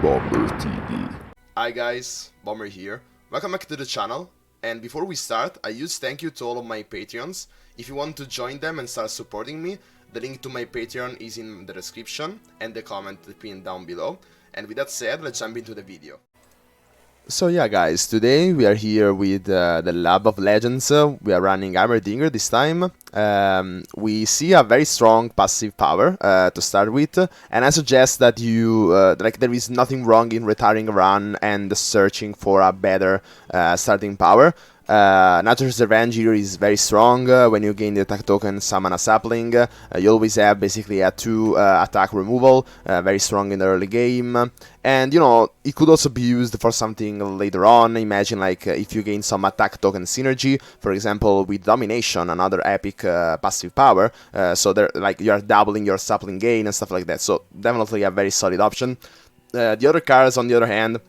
Bomber TV. Hi guys, Bomber here. Welcome back to the channel. And before we start, a huge thank you to all of my Patreons. If you want to join them and start supporting me, the link to my Patreon is in the description and the comment pinned down below. And with that said, let's jump into the video. So yeah guys, today we are here with the Lab of Legends. We are running Heimerdinger this time. We see a very strong passive power to start with, and I suggest that you, there is nothing wrong in retiring a run and searching for a better starting power. Nature's Revenge here is very strong. When you gain the attack token, summon a sapling. You always have basically a 2 attack removal, very strong in the early game. And you know, it could also be used for something later on. Imagine like if you gain some attack token synergy, for example with Domination, another epic passive power. So there, like you are doubling your sapling gain and stuff like that. So definitely a very solid option. The other cards, on the other hand,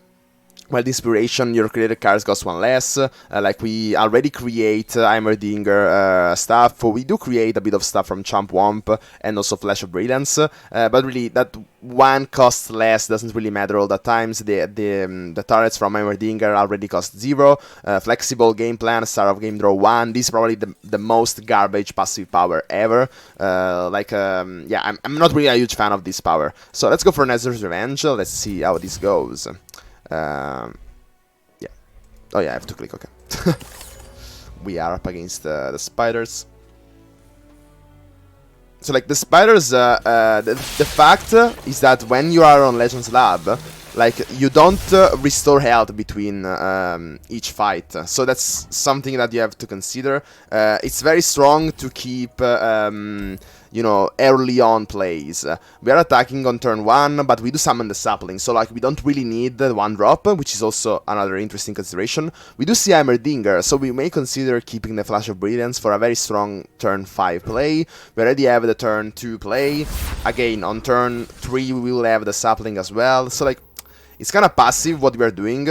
well, the inspiration, your created cards cost 1 less, like we already create Heimerdinger stuff, we do create a bit of stuff from Chomp Womp and also Flash of Brilliance, but really that 1 costs less doesn't really matter all the times. The turrets from Heimerdinger already cost 0, flexible game plan, Star of Game Draw 1, this is probably the most garbage passive power ever, yeah, I'm not really a huge fan of this power, so let's go for Nature's Revenge, let's see how this goes. Yeah. Oh yeah, I have to click, okay. We are up against the spiders. So like the spiders, the fact is that when you are on Legends Lab, like you don't restore health between each fight. So that's something that you have to consider. It's very strong to keep you know, early on plays. We are attacking on turn 1, but we do summon the sapling, so like we don't really need the 1 drop, which is also another interesting consideration. We do see Heimerdinger, so we may consider keeping the Flash of Brilliance for a very strong turn 5 play. We already have the turn 2 play. Again, on turn 3 we will have the sapling as well, so like it's kind of passive what we are doing,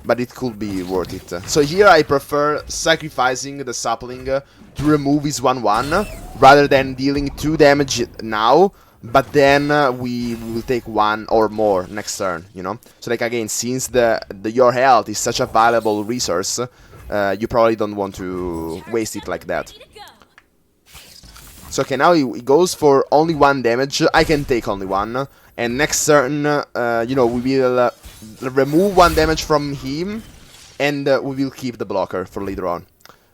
but it could be worth it. So here I prefer sacrificing the sapling to remove his 1-1, rather than dealing 2 damage now, but then we will take 1 or more next turn, you know? So like again, since your health is such a valuable resource, you probably don't want to waste it like that. So okay, now he goes for only 1 damage, I can take only 1, and next turn, you know, we will remove 1 damage from him, and we will keep the blocker for later on.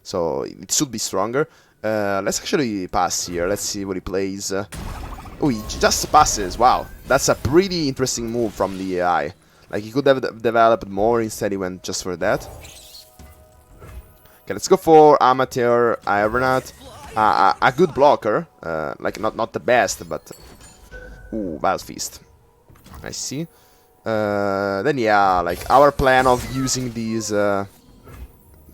So it should be stronger. Let's actually pass here. Let's see what he plays. Oh, he just passes. Wow, that's a pretty interesting move from the AI. Like he could have developed more. Instead, he went just for that. Okay, let's go for Amateur Ironaut. A good blocker. Like not the best, but ooh, Wild Feast. I see. Then yeah, like our plan of using these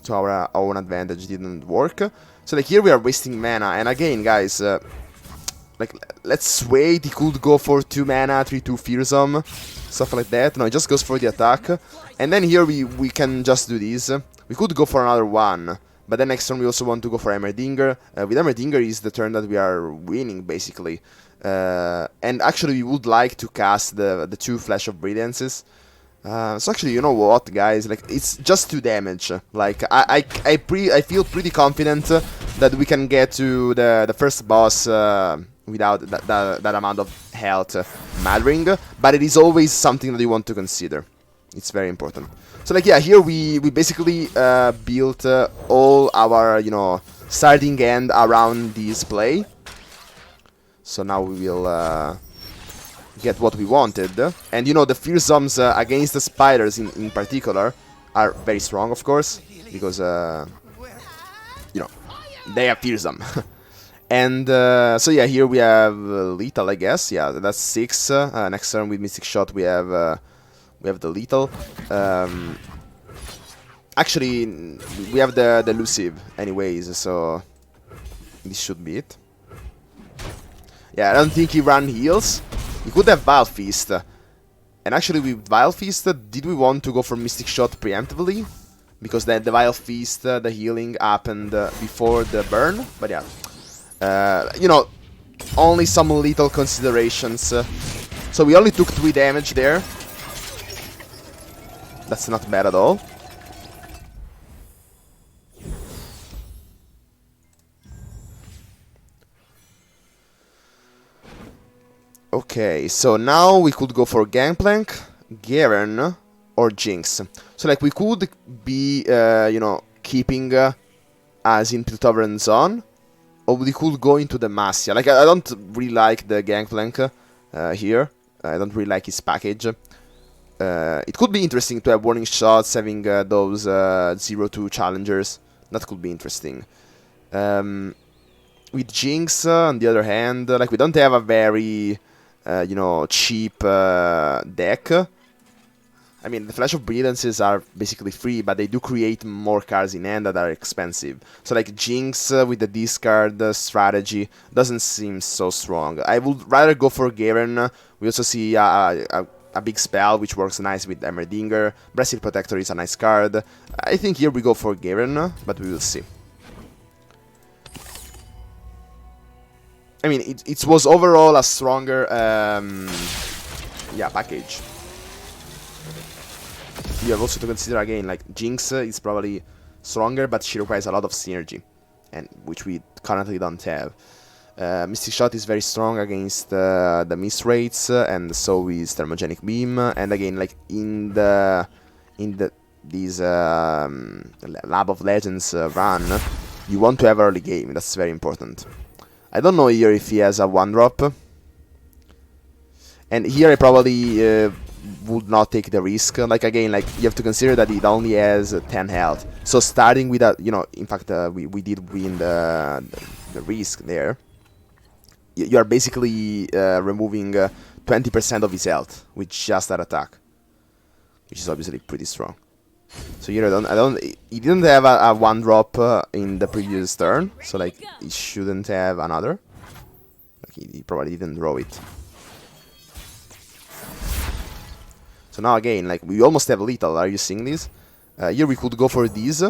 to our own advantage didn't work. So like here we are wasting mana, and again guys, like let's wait, he could go for 2 mana, 3-2 Fearsome, stuff like that. No, he just goes for the attack, and then here we can just do this. We could go for another 1, but then next turn we also want to go for Heimerdinger. With Heimerdinger is the turn that we are winning basically. And actually we would like to cast the 2 Flash of Brilliances. So actually, you know what, guys? Like it's just 2 damage. Like I feel pretty confident that we can get to the first boss without that amount of health mattering. But it is always something that you want to consider. It's very important. So like yeah, here we basically built all our, you know, starting end around this play. So now we will get what we wanted. And you know, the Fearsomes against the spiders in particular are very strong, of course, because you know, they are fearsome. And so yeah, here we have lethal, I guess. Yeah, that's 6. Next turn with Mystic Shot we have the lethal. Actually, we have the elusive anyways, so this should be it. Yeah, I don't think he ran heals. He could have Vile Feast. And actually with Vile Feast, did we want to go for Mystic Shot preemptively? Because the Vile Feast, the healing happened before the burn. But yeah, you know, only some little considerations So we only took 3 damage there. That's not bad at all. Okay, so now we could go for Gangplank, Garen, or Jinx. So like we could be, you know, keeping as in Piltover Zone, or we could go into the Massia. Like I don't really like the Gangplank here. I don't really like his package. It could be interesting to have warning shots, having those 0-2 challengers. That could be interesting. With Jinx, on the other hand, like we don't have a very, you know, cheap deck. I mean, the Flash of Brilliances are basically free, but they do create more cards in hand that are expensive. So like Jinx with the discard strategy doesn't seem so strong. I would rather go for Garen. We also see a big spell which works nice with Heimerdinger. Bracelet Protector is a nice card. I think here we go for Garen, but we will see. I mean, it was overall a stronger yeah, package. You have also to consider again, like Jinx is probably stronger, but she requires a lot of synergy, and which we currently don't have. Mystic Shot is very strong against the miss rates, and so is Thermogenic Beam. And again, like in these Lab of Legends run, you want to have early game. That's very important. I don't know here if he has a 1-drop, and here I probably would not take the risk. Like again, like you have to consider that it only has 10 health. So starting with a, you know, in fact we did win the risk there. You are basically removing 20% of his health with just that attack, which is obviously pretty strong. So here he didn't have a 1-drop in the previous turn, so like he shouldn't have another. Like he probably didn't draw it. So now again, like we almost have lethal. Are you seeing this? Here we could go for these.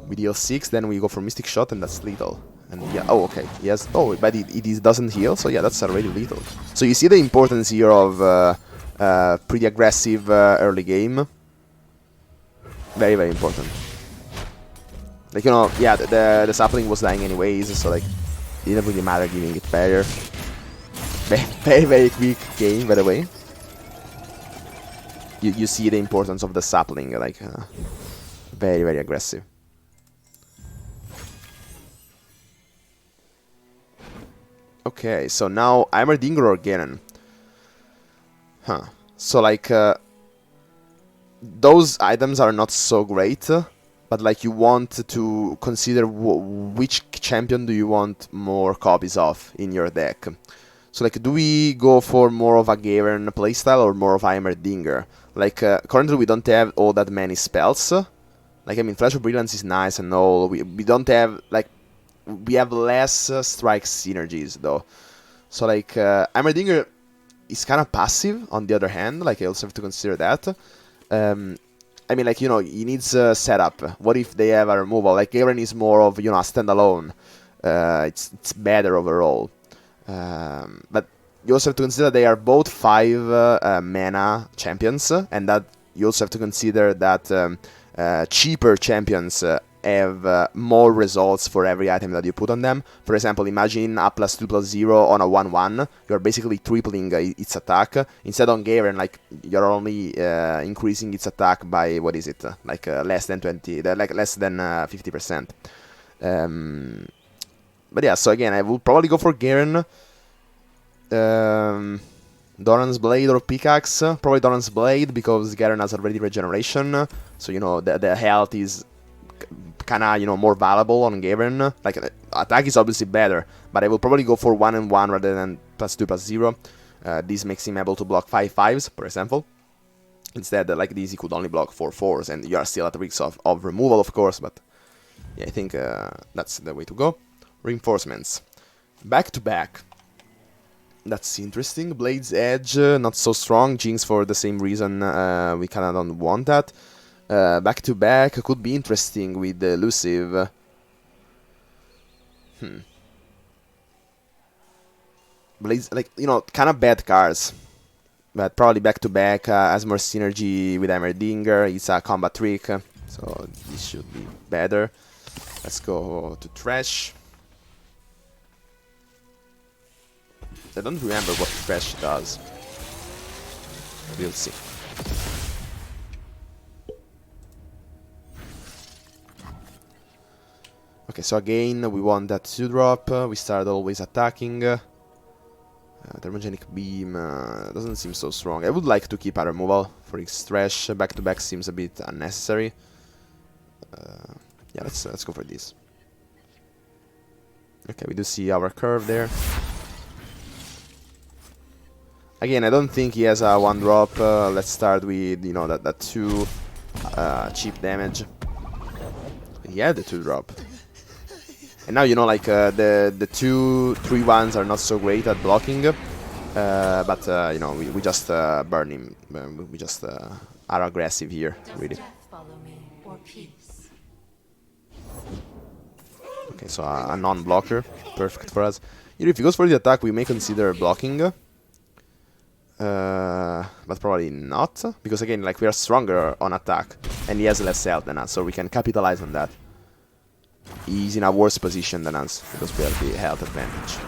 We deal 6, then we go for Mystic Shot, and that's lethal. And yeah, oh okay, yes. Oh, but it doesn't heal, so yeah, that's already lethal. So you see the importance here of pretty aggressive early game. Very, very important. Like, you know, yeah, the sapling was dying anyways, so like it didn't really matter giving it better. Very, very quick game, by the way. You see the importance of the sapling, like very, very aggressive. Okay, so now Heimerdinger or Garen. Huh. So like those items are not so great, but like you want to consider which champion do you want more copies of in your deck. So like, do we go for more of a Garen playstyle or more of Heimerdinger? Like currently we don't have all that many spells. Like I mean, Flash of Brilliance is nice and all. We don't have like, we have less strike synergies though. So like Heimerdinger is kind of passive on the other hand. Like I also have to consider that. I mean, like, you know, he needs setup. What if they have a removal? Like Garen is more of, you know, a standalone. It's better overall. But you also have to consider they are both 5 mana champions, and that you also have to consider that cheaper champions have more results for every item that you put on them. For example, imagine a +2/+0 on a 1/1. You're basically tripling its attack. Instead on Garen, like you're only increasing its attack by, what is it? Like less than 20, like less than 50%. But yeah, so again, I will probably go for Garen. Doran's Blade or Pickaxe. Probably Doran's Blade, because Garen has already regeneration. So, you know, the health is kinda, you know, more valuable on Garen. Like, attack is obviously better, but I will probably go for 1/1 rather than +2/+0. This makes him able to block 5/5s, for example. Instead, like this, he could only block 4/4s, and you are still at risk of removal, of course, but yeah, I think that's the way to go. Reinforcements. Back to back. That's interesting. Blade's Edge, not so strong. Jinx for the same reason, we kinda don't want that. Back to back could be interesting with Elusive. But it's like, you know, kind of bad cards. But probably back to back has more synergy with Heimerdinger. It's a combat trick, so this should be better. Let's go to Trash. I don't remember what Trash does. We'll see. Okay, so again, we want that 2-drop. We start always attacking. Thermogenic Beam doesn't seem so strong. I would like to keep a removal for his Trash. Back to back seems a bit unnecessary. Yeah, let's go for this. Okay, we do see our curve there. Again, I don't think he has a 1-drop. Let's start with, you know, that 2 cheap damage. He had the 2-drop. And now, you know, like the 2 3-1s are not so great at blocking. But you know, we just burn him. We just are aggressive here, really. Okay, so a non-blocker, perfect for us. You know, if he goes for the attack, we may consider blocking, but probably not, because again, like, we are stronger on attack, and he has less health than us, so we can capitalize on that. He's in a worse position than us, because we have the health advantage.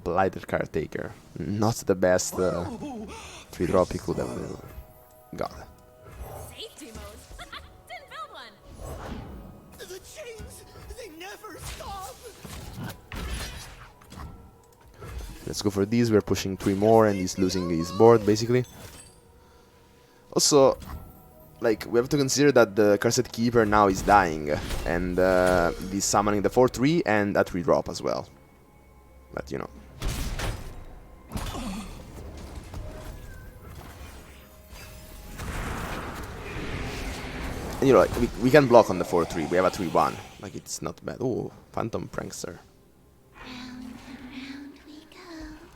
Blighted Caretaker, not the best 3-drop he could have got. Let's go for these. We're pushing 3 more and he's losing his board, basically. Also, like, we have to consider that the Cursed Keeper now is dying, and he's summoning the 4-3 and a 3-drop as well. But, you know. And, you know, like, we can block on the 4-3. We have a 3-1. Like, it's not bad. Oh, Phantom Prankster.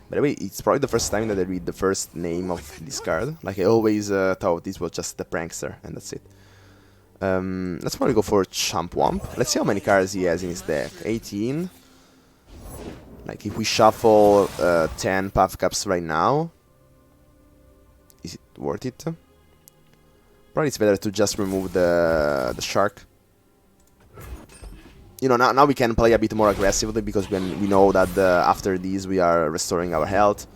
By the way, it's probably the first time that I read the first name of this card. Like, I always thought this was just the Prankster, and that's it. Let's probably go for Chump Womp. Let's see how many cards he has in his deck. 18. Like, if we shuffle 10 Puff Cups right now, is it worth it? Probably it's better to just remove the Shark. You know, now we can play a bit more aggressively, because we know that after these we are restoring our health.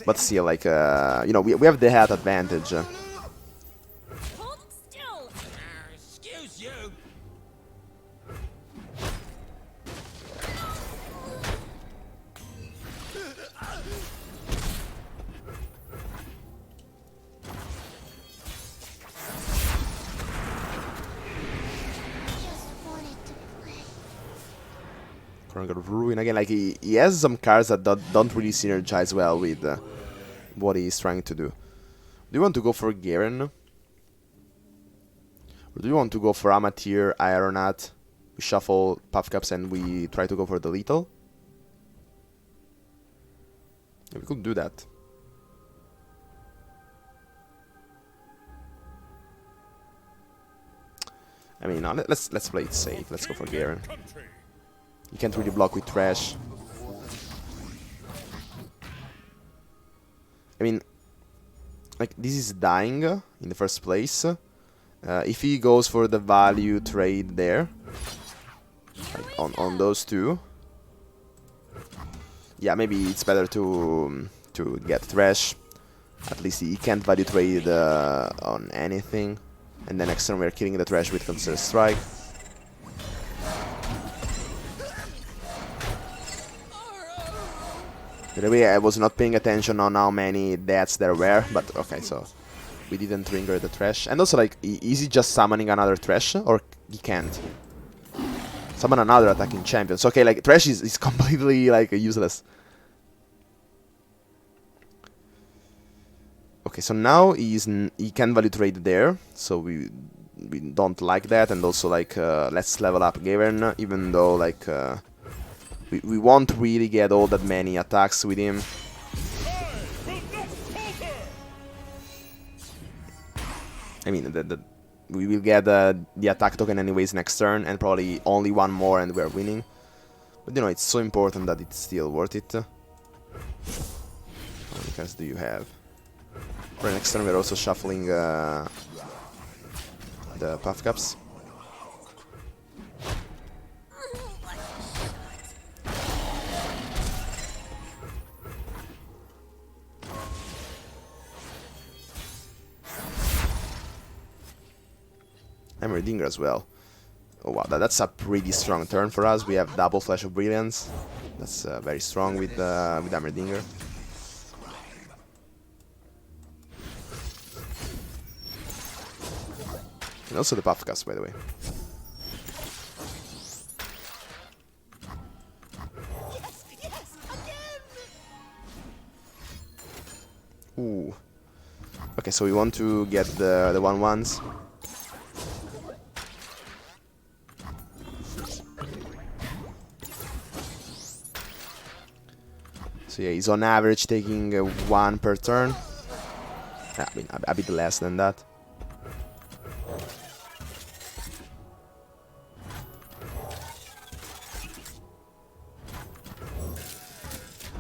But still, like, you know, we have the health advantage. Hold still. Excuse you. Ruin again. Like, he has some cards that don't really synergize well with what he's trying to do. Do you want to go for Garen? Or do you want to go for Amateur, Ironat? We shuffle Puff Cups and we try to go for the lethal? Yeah, we could do that. I mean, no, let's play it safe. Let's go for Garen. You can't really block with Trash. I mean, like, this is dying in the first place. If he goes for the value trade there, like on those 2, yeah, maybe it's better to get Trash. At least he can't value trade on anything. And then next turn we're killing the Trash with Consider Strike. By the way, I was not paying attention on how many deaths there were, but okay, so we didn't trigger the Trash. And also, like, is he just summoning another Trash, or he can't? Summon another attacking champion. So, okay, like, Trash is completely, like, useless. Okay, so now he can value trade there, so we don't like that, and also, like, let's level up Garen, even though, like, we won't really get all that many attacks with him. I mean, we will get the attack token anyways next turn, and probably only 1 more and we're winning. But you know, it's so important that it's still worth it. How many cards do you have? For next turn we're also shuffling the Puff Cups. Heimerdinger as well. Oh wow, that's a pretty strong turn for us. We have double Flash of Brilliance. That's very strong with Heimerdinger. And also the Puff Cups, by the way. Ooh. Okay, so we want to get the 1/1s. So yeah, he's on average taking 1 per turn. I mean, a bit less than that.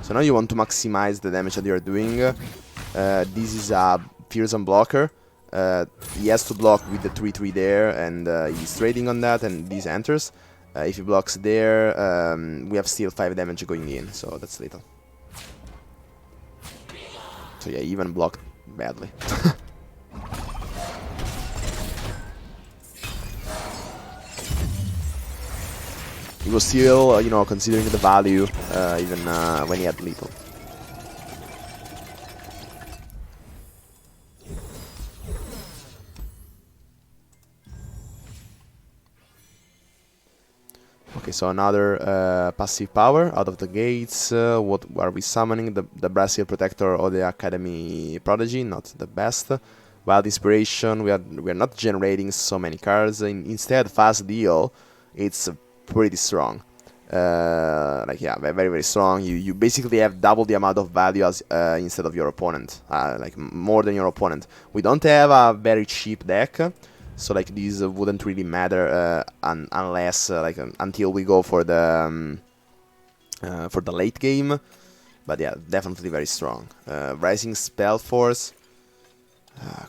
So now you want to maximize the damage that you're doing. This is a fearsome blocker. He has to block with the 3/3 there, and he's trading on that, and this enters. If he blocks there, we have still 5 damage going in, so that's little. So yeah, even blocked badly. He was still, you know, considering the value, even when he had lethal. Okay, so another passive power out of the gates. What are we summoning? The Brazil Protector or the Academy Prodigy? Not the best. Wild Inspiration. We are not generating so many cards. Instead, Fast Deal. It's pretty strong. Like yeah, very very strong. You basically have double the amount of value as instead of your opponent. Like more than your opponent. We don't have a very cheap deck. So like these wouldn't really matter unless like until we go for the late game, but yeah, definitely very strong. Rising Spell Force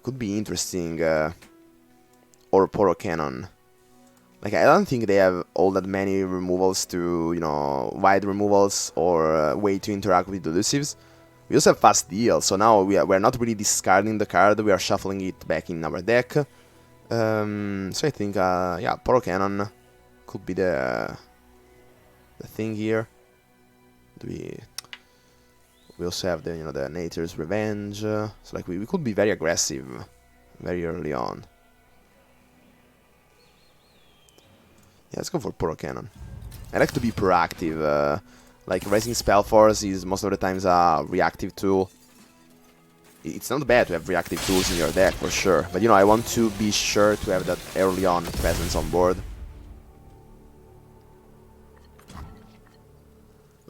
could be interesting, or Poro Cannon. Like I don't think they have all that many removals to wide removals or way to interact with elusives. We also have Fast Deal, so now we're not really discarding the card. We are shuffling it back in our deck. So I think, yeah, Poro Cannon could be the thing here. We also have the the Nature's Revenge. So like we could be very aggressive very early on. Yeah, let's go for Poro Cannon. I like to be proactive. Like Rising Spell Force is most of the times a reactive tool. It's not bad to have reactive tools in your deck, for sure. But, I want to be sure to have that early on presence on board.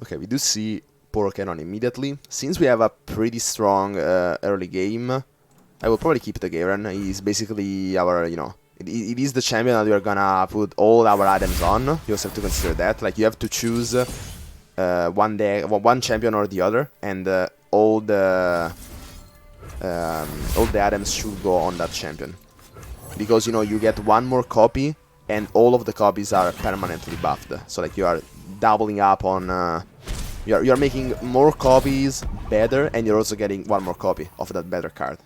Okay, we do see Poro Cannon immediately. Since we have a pretty strong early game, I will probably keep the Garen. He's basically our, it is the champion that we are gonna put all our items on. You also have to consider that. Like, you have to choose one champion or the other, and all the items should go on that champion, because you get one more copy and all of the copies are permanently buffed. So like you are doubling up on you're making more copies better, and you're also getting one more copy of that better card.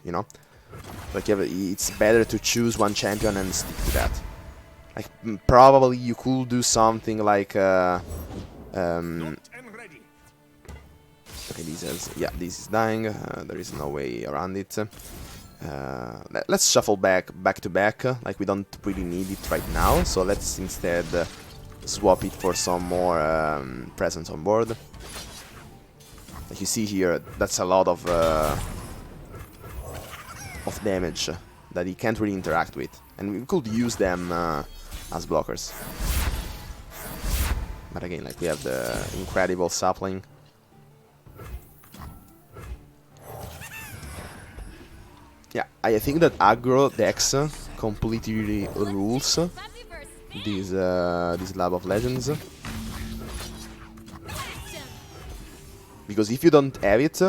Like it's better to choose one champion and stick to that. Like probably you could do something like okay, this is dying. There is no way around it. Let's shuffle back to back. Like we don't really need it right now, so let's instead swap it for some more presence on board. Like you see here, that's a lot of damage that he can't really interact with, and we could use them as blockers. But again, like we have the incredible sapling. Yeah, I think that aggro decks completely rules this Lab of Legends. because if you don't have it,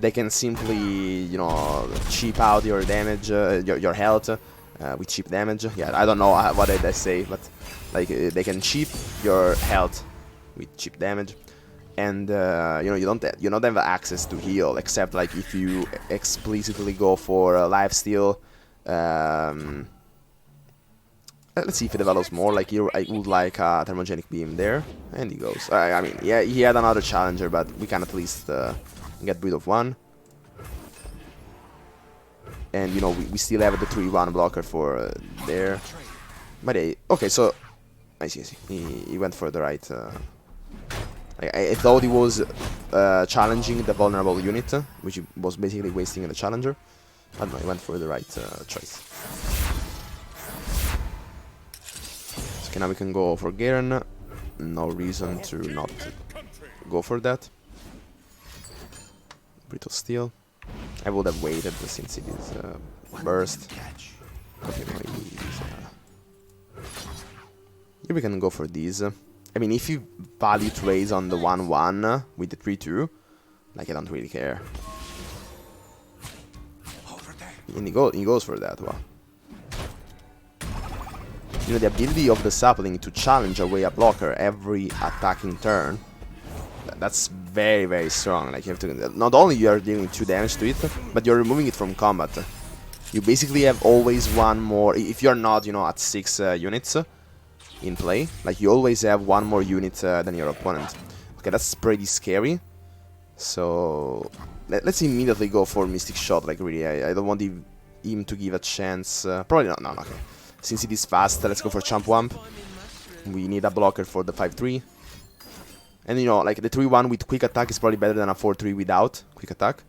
they can simply, you know, cheap out your damage, your health with cheap damage. Yeah, I don't know what did I say, but like they can cheap your health with cheap damage, and you know, you don't have access to heal except like if you explicitly go for lifesteal. Let's see if it develops more. Like here, I would like a thermogenic beam there, and he goes. I mean, yeah, he had another challenger, but we can at least get rid of one. And you know, we still have the 3-1 blocker for there. But okay, so I see. He went for the right. I thought he was challenging the vulnerable unit, which was basically wasting the challenger. I don't know. He went for the right choice. Okay, now we can go for Garen. No reason to not go for that. Brittle Steel. I would have waited since it is burst. Okay, no, here we can go for these. I mean, if you value trades on the 1-1 with the 3-2, like I don't really care. And he goes for that. Wow. You know, the ability of the sapling to challenge away a blocker every attacking turn, that's very, very strong. Like you have to, not only you are dealing 2 damage to it, but you're removing it from combat. You basically have always one more, if you're not, you know, at 6 units in play, like you always have one more unit than your opponent. Okay, that's pretty scary. So let's immediately go for Mystic Shot. Like really, I don't want him to give a chance. Probably not. No, okay. Since it is fast, let's go for Champ Wamp. We need a blocker for the 5-3. And you know, like the 3-1 with quick attack is probably better than a 4-3 without quick attack.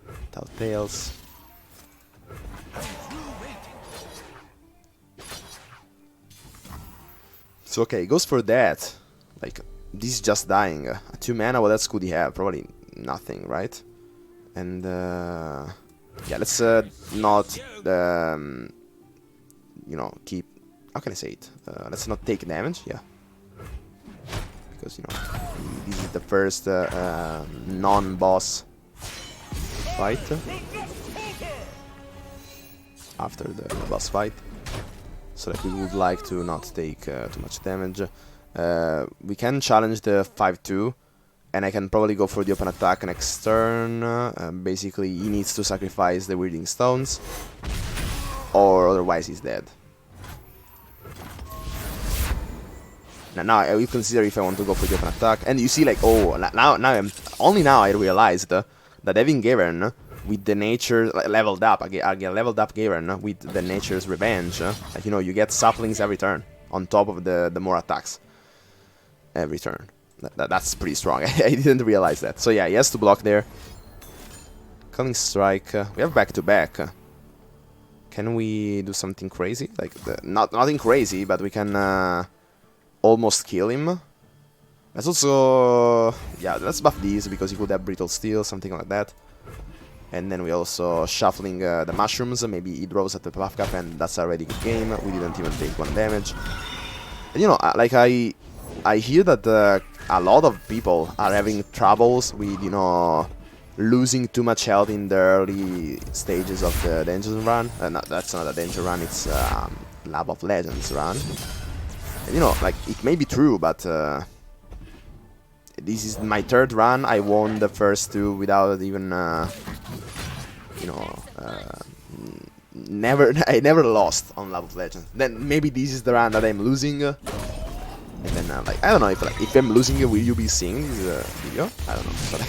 Without tails. So okay, he goes for that. Like, this is just dying. A 2 mana, what else could he have? Probably nothing, right? And yeah, let's not you know, keep, how can I say it? Let's not take damage, yeah. Because, you know, this is the first non-boss fight. After the boss fight. So that we would like to not take too much damage. We can challenge the 5-2. And I can probably go for the open attack next turn. Basically, he needs to sacrifice the Weirding Stones. Or otherwise he's dead. Now I will consider if I want to go for the open attack. And you see, like, oh, only now I realized that having Garen with the nature leveled up, I get leveled up Garen with the nature's revenge. Like, you know, you get saplings every turn on top of the more attacks every turn. That's pretty strong. I didn't realize that. So yeah, he has to block there. Cunning Strike. We have back-to-back. Can we do something crazy? Like, nothing crazy, but we can almost kill him. Let's also... yeah, let's buff these, because he could have Brittle Steel, something like that. And then we also shuffling the mushrooms. Maybe he draws at the buff cap, and that's already good game. We didn't even take 1 damage. And, you know, like I hear that a lot of people are having troubles with, you know, losing too much health in the early stages of the Dungeon run. No, that's not a Dungeon run, it's Lab of Legends run. And, you know, like, it may be true, but this is my 3rd run. I won the first 2 without even, you know, I never lost on Lab of Legends. Then maybe this is the run that I'm losing. And then, like, I don't know if I'm losing it, will you be seeing this video? I don't know. But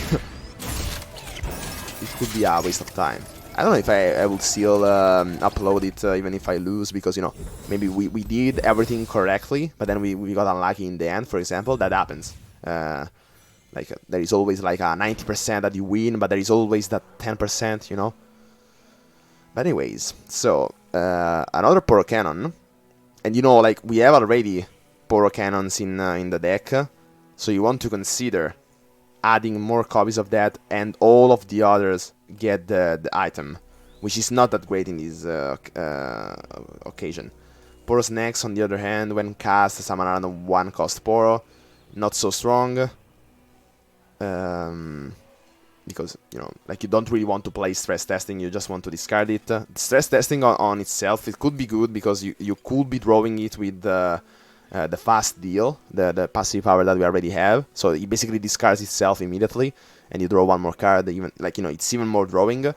it could be a waste of time. I don't know if I will still upload it even if I lose, because, you know, maybe we did everything correctly, but then we got unlucky in the end, for example. That happens. Like, there is always like a 90% that you win, but there is always that 10%, you know? But anyways, so, another Poro Cannon. And, you know, like, we have already Poro Cannons in the deck, so you want to consider adding more copies of that, and all of the others get the item, which is not that great in this occasion. Poro's Next, on the other hand, when cast, summon around 1 cost Poro, not so strong. Because, you know, like you don't really want to play stress testing, you just want to discard it. Stress testing on itself, it could be good because you could be drawing it with the fast deal, the passive power that we already have. So it basically discards itself immediately, and you draw one more card. Even, like, you know, it's even more drawing,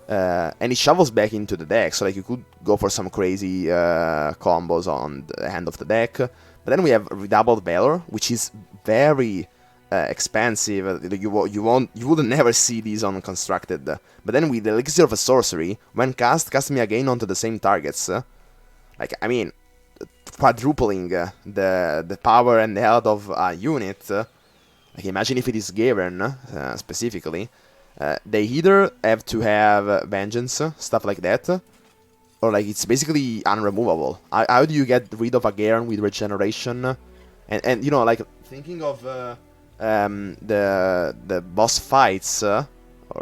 and it shovels back into the deck. So like you could go for some crazy combos on the hand of the deck. But then we have Redoubled Valor, which is very expensive. You would never see these on constructed. But then with the Elixir of a Sorcery, when cast me again onto the same targets. Like, I mean, quadrupling the power and the health of a unit. Like, imagine if it is Garen specifically. They either have to have Vengeance, stuff like that, or like it's basically unremovable. How do you get rid of a Garen with regeneration? And you know, like thinking of the boss fights, or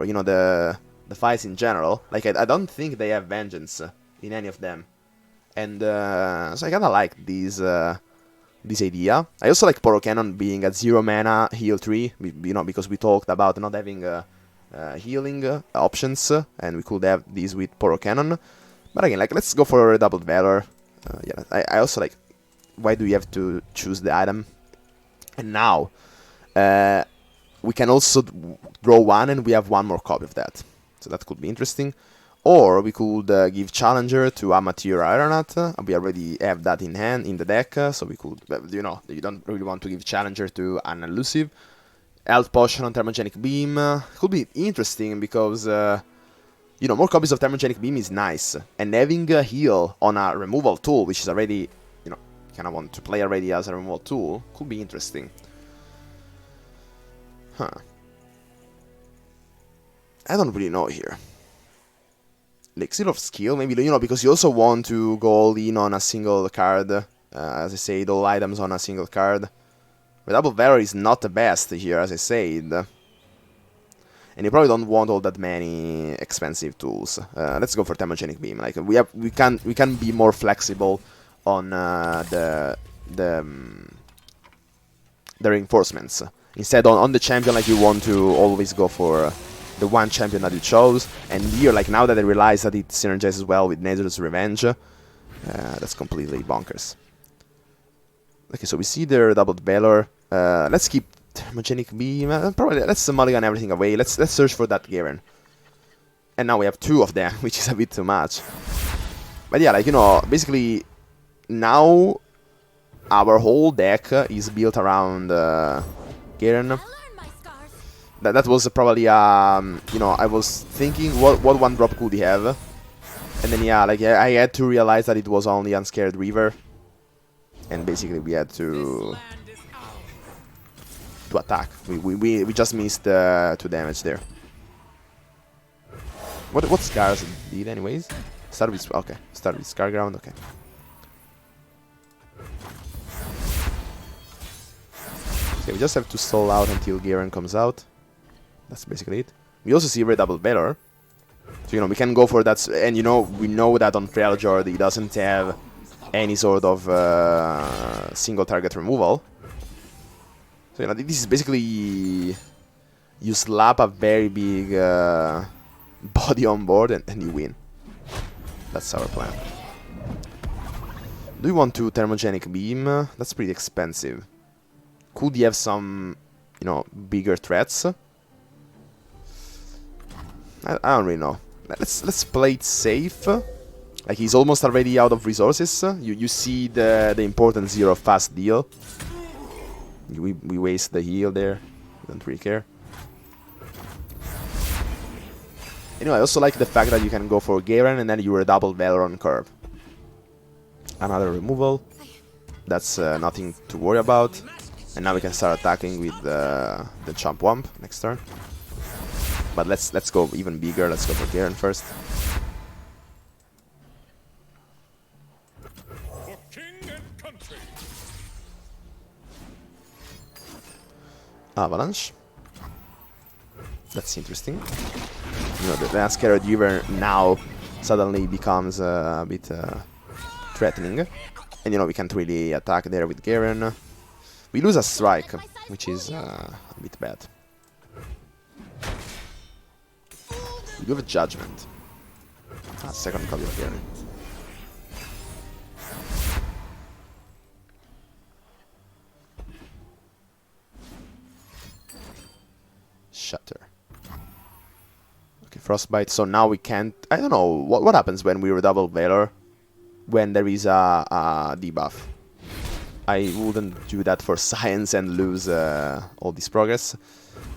you know the fights in general. Like I don't think they have Vengeance in any of them. And so I kinda like this idea. I also like Poro Cannon being at 0 mana, heal 3, you know, because we talked about not having healing options, and we could have these with Poro Cannon. But again, like, let's go for Doubled Valor. Yeah, I also like, why do you have to choose the item? And now, we can also draw one, and we have one more copy of that. So that could be interesting. Or we could give Challenger to Amateur Aeronaut. We already have that in hand, in the deck, so we could, you know, you don't really want to give Challenger to an Elusive. Health Potion on Thermogenic Beam. Could be interesting because, you know, more copies of Thermogenic Beam is nice. And having a heal on a removal tool, which is already, you know, kind of want to play already as a removal tool, could be interesting. Huh. I don't really know here. Elixir of Skill, maybe, you know, because you also want to go all in on a single card. As I said, all items on a single card. Redoubled Valor is not the best here, as I said. And you probably don't want all that many expensive tools. Let's go for Thermogenic Beam. Like we can be more flexible on the reinforcements. Instead, on the champion, like you want to always go for the one champion that you chose. And here, like now that I realize that it synergizes well with Nether's Revenge, that's completely bonkers. Okay, so we see the Doubled Valor. Let's keep Thermogenic Beam. Probably let's mulligan everything away. Let's search for that Garen. And now we have two of them, which is a bit too much. But yeah, like, you know, basically now our whole deck is built around Garen. That was probably you know, I was thinking what one drop could he have, and then yeah, like I had to realize that it was only Unscared Reaver, and basically we had to attack. We just missed 2 damage there. What scars did anyways? Start with, okay, start with Scar Ground, okay. Okay, we just have to stall out until Garen comes out. That's basically it. We also see Redoubled Valor. So, you know, we can go for that. And, you know, we know that on Freljord he doesn't have any sort of single target removal. So, you know, this is basically... You slap a very big body on board and you win. That's our plan. Do we want to Thermogenic Beam? That's pretty expensive. Could he have some, you know, bigger threats? I don't really know. Let's play it safe. Like, he's almost already out of resources. You see the important 0 fast deal. We waste the heal there. Don't really care. Anyway, I also like the fact that you can go for Garen and then you Redoubled Valor on curve. Another removal. That's nothing to worry about. And now we can start attacking with the Chomp Womp next turn. But let's go even bigger. Let's go for Garen first. For king and country. Avalanche. That's interesting. You know, the Unscared Reaver now suddenly becomes a bit threatening. And, you know, we can't really attack there with Garen. We lose a strike, which is a bit bad. We do have a Judgment. Ah, second copy of Garen. Shatter. Okay, Frostbite. So now we can't... I don't know. What happens when we redouble Valor? When there is a debuff? I wouldn't do that for science and lose all this progress.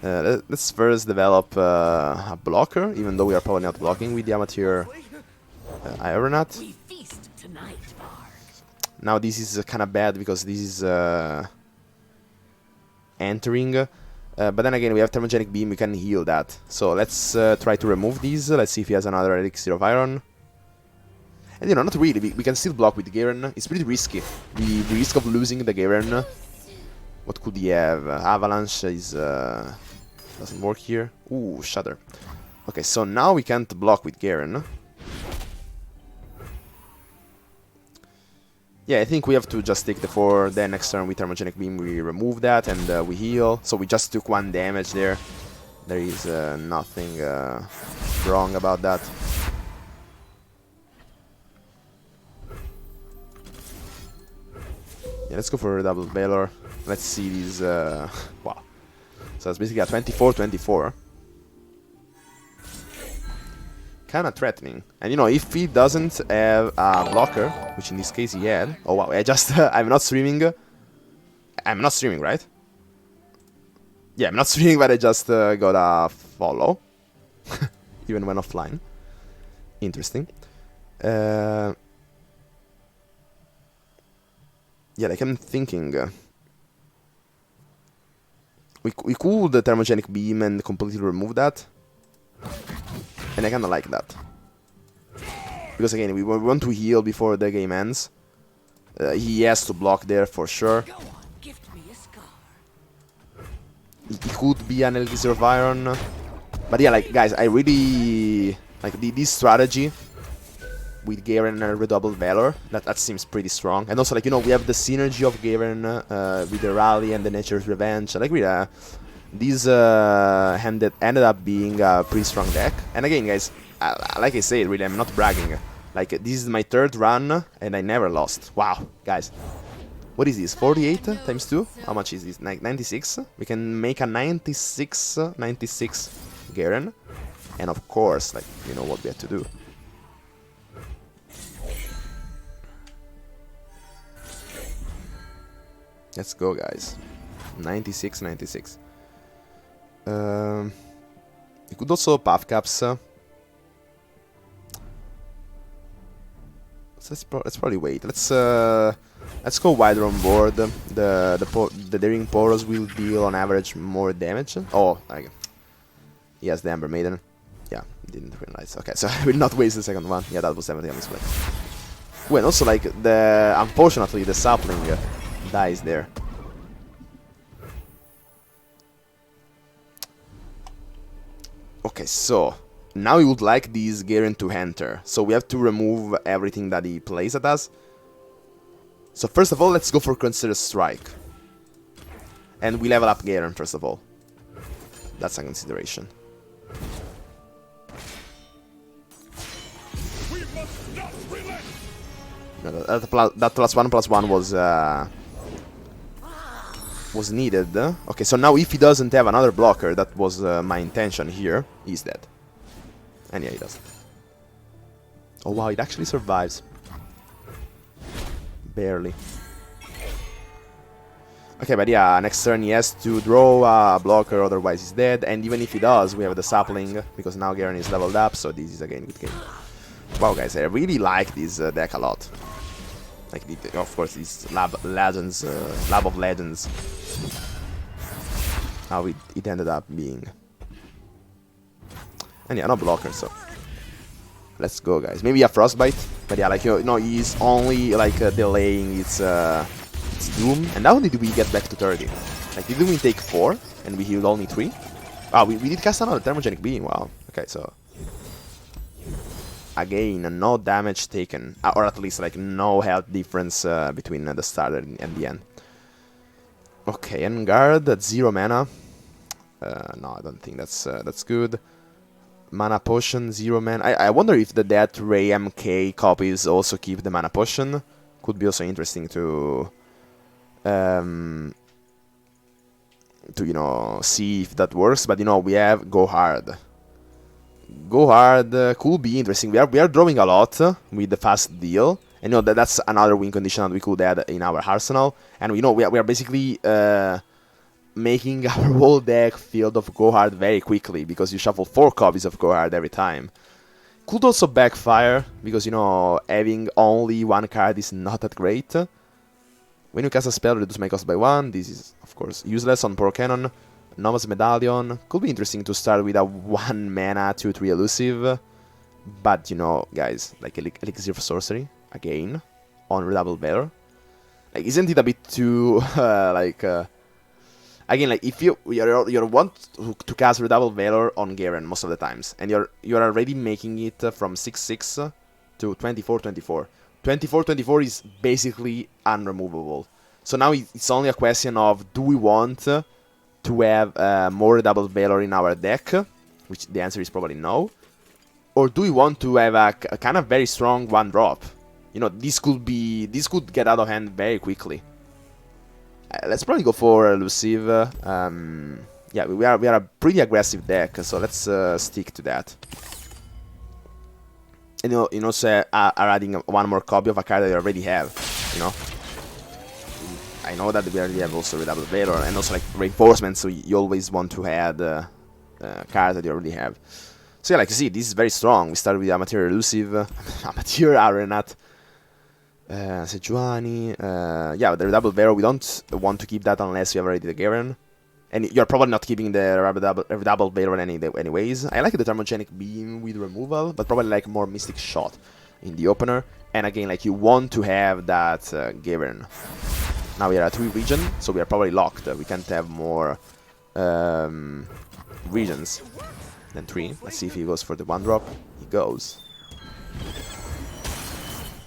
Let's first develop a blocker, even though we are probably not blocking with the amateur Aeronaut. We feast tonight, Varg. Now this is kind of bad because this is entering. But then again, we have Thermogenic Beam, we can heal that. So let's try to remove these. Let's see if he has another Elixir of Iron. And you know, not really, we can still block with Garen. It's pretty risky. The risk of losing the Garen. What could he have? Avalanche is... doesn't work here. Ooh, Shudder. Okay, so now we can't block with Garen. Yeah, I think we have to just take the 4, then next turn with Thermogenic Beam we remove that and we heal. So we just took 1 damage there. There is nothing wrong about that. Yeah, let's go for double Valor. Let's see these... wow. So it's basically a 24-24. Kinda threatening. And you know, if he doesn't have a blocker, which in this case he had... Oh wow, I just... I'm not streaming. I'm not streaming, right? Yeah, I'm not streaming, but I just got a follow. Even when offline. Interesting. Yeah, like I'm thinking... we could Thermogenic Beam and completely remove that. And I kinda like that. Because again, we want to heal before the game ends. He has to block there for sure. Go on, gift me a scar. He could be an Elixir of Iron. But yeah, like, guys, I really... Like, this strategy with Garen and Redouble Valor, that seems pretty strong. And also, like, you know, we have the synergy of Garen with the Rally and the Nature's Revenge. Like, really, this ended up being a pretty strong deck. And again, guys, like I said, really, I'm not bragging. Like, this is my 3rd run, and I never lost. Wow, guys. What is this, 48 times 2? How much is this, 96? We can make a 96 Garen. And of course, like, you know what we have to do. Let's go, guys. 96. You could also Puff Caps. So let's probably wait. Let's go wider on board. The Daring Poros will deal on average more damage. Oh, he has the Ember Maiden. Yeah, didn't realize. Okay, so I will not waste the second one. Yeah, that was definitely a misplay. Well, also like unfortunately the sapling dies there. Okay, so now we would like this Garen to enter. So we have to remove everything that he plays at us. So first of all, let's go for Consider Strike. And we level up Garen first of all. That's a consideration. We must not relent. No, that +1/+1 was needed. Okay, so now if he doesn't have another blocker, that was my intention here, he's dead. And yeah, he does. Oh wow, it actually survives. Barely. Okay, but yeah, next turn he has to draw a blocker, otherwise he's dead. And even if he does, we have the sapling, because now Garen is leveled up, so this is again a good game. Wow, guys, I really like this deck a lot. Like, of course, this Lab of Legends. How it ended up being. And yeah, no blocker, so let's go, guys. Maybe a Frostbite, but yeah, like, you know, he's only like delaying its doom. And now did we get back to 30? Like, did we take 4 and we healed only 3? Ah, we did cast another Thermogenic Beam. Wow. Okay, so again, no damage taken, or at least like no health difference between the start and the end. Okay, and guard at 0 mana. No, I don't think that's good. Mana potion, 0 man. I wonder if the Death Ray MK copies also keep the mana potion. Could be also interesting to you know, see if that works. But you know, we have Go Hard. Go Hard could be interesting. We are drawing a lot with the fast deal, and you know that's another win condition that we could add in our arsenal. And you know we are basically making our whole deck filled of Go Hard very quickly, because you shuffle 4 copies of Go Hard every time. Could also backfire, because you know having only 1 card is not that great. When you cast a spell, reduce my cost by 1. This is of course useless on Poro Cannon. Nova's Medallion. Could be interesting to start with a 1 mana 2/3 elusive. But you know, guys, like Elixir for Sorcery again on Redoubled Valor. Like, isn't it a bit too again, like if you want to cast Redoubled Valor on Garen most of the times, and you're already making it from 6/6 to 24/24. 24/24 is basically unremovable. So now it's only a question of, do we want to have more Redoubled Valor in our deck, which the answer is probably no, or do we want to have a kind of very strong 1-drop? You know, this could get out of hand very quickly. Let's probably go for elusive. Yeah, we are a pretty aggressive deck, so let's stick to that. And you know, also are adding 1 more copy of a card that you already have. You know, I know that we already have also Redoubled Valor, and also like reinforcements, so you always want to add cards that you already have. So yeah, like you see, this is very strong. We start with a Material Elusive, a Material Arenat, Sejuani. Yeah, the Redoubled Valor, we don't want to keep that unless you have already the Garen. And you're probably not keeping the Redoubled Valor anyways. I like the Thermogenic Beam with removal, but probably like more Mystic Shot in the opener. And again, like you want to have that Garen. Now we are at 3 region, so we are probably locked. We can't have more regions than 3. Let's see if he goes for the 1-drop. He goes.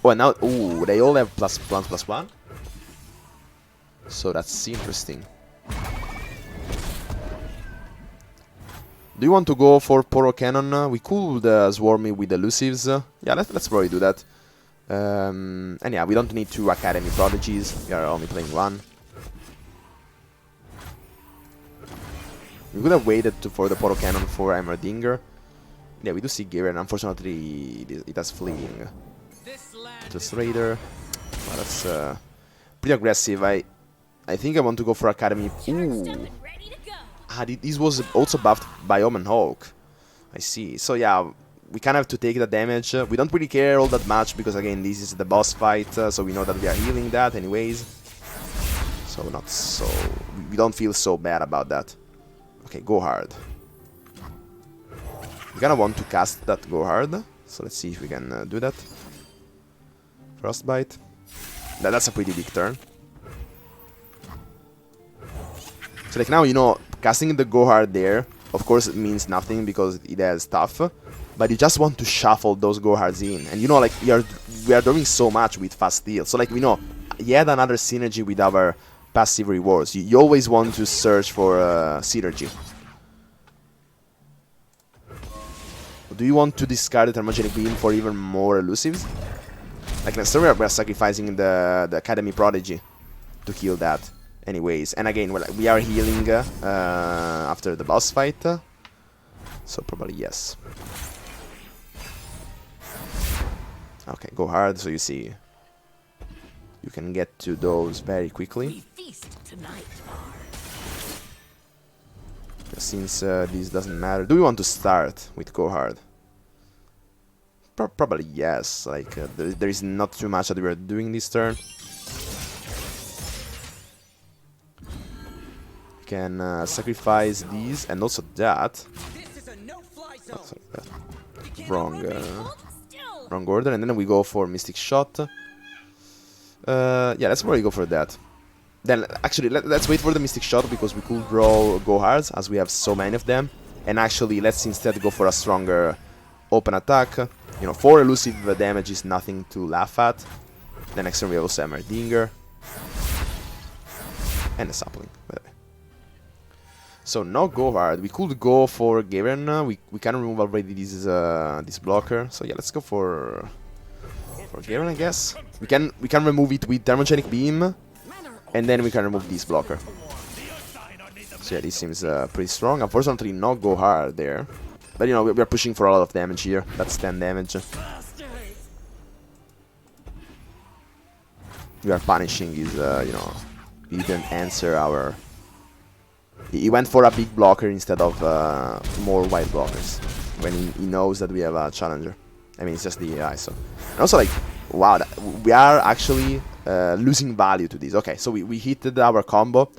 Oh, and now, ooh, they all have +1/+1. So that's interesting. Do you want to go for Poro Cannon? We could swarm it with elusives. Yeah, let's probably do that. And yeah, we don't need 2 Academy Prodigies. We are only playing 1. We could have waited for the Poro Cannon for Heimerdinger. Yeah, we do see Garen. Unfortunately, it has Fleeing. Just Raider. Well, that's pretty aggressive. I think I want to go for Academy. Ooh. Ah, this was also buffed by Omen Hawk. I see. So yeah, we kind of have to take the damage. We don't really care all that much, because again, this is the boss fight, so we know that we are healing that anyways. So we don't feel so bad about that. Okay, Go Hard. We kind of want to cast that Go Hard, so let's see if we can do that. Frostbite. That's a pretty big turn. So like now, you know, casting the Go Hard there, of course it means nothing because it has stuff, but you just want to shuffle those Go Hards in. And you know, like we are doing so much with fast deal, so like we know yet another synergy with our passive rewards. You always want to search for synergy. Do you want to discard the Thermogenic Beam for even more elusives? Like next turn we are sacrificing the Academy Prodigy to kill that anyways. And again, we are healing after the boss fight, so probably yes. Okay, Go Hard, so you see you can get to those very quickly. Since this doesn't matter, do we want to start with Go Hard? Probably yes. Like there is not too much that we are doing this turn. We can sacrifice these and also that. Oh, sorry, wrong order, and then we go for Mystic Shot. Yeah, let's probably go for that. Then actually let's wait for the Mystic Shot, because we could draw Go Hards as we have so many of them. And actually let's instead go for a stronger open attack. You know, 4 elusive damage is nothing to laugh at. The next turn we have also Heimerdinger. And a sapling, by the way. So no go hard. We could go for Garen. We can remove already this blocker. So yeah, let's go for Garen, I guess. We can remove it with Thermogenic Beam, and then we can remove this blocker. So yeah, this seems pretty strong. Unfortunately, no go hard there. But you know, we are pushing for a lot of damage here. That's 10 damage. We are punishing his, you know, he didn't answer our... He went for a big blocker instead of more white blockers, when he knows that we have a challenger. I mean, it's just the ISO. And also, like, wow, we are actually losing value to this. Okay, so we hit our combo.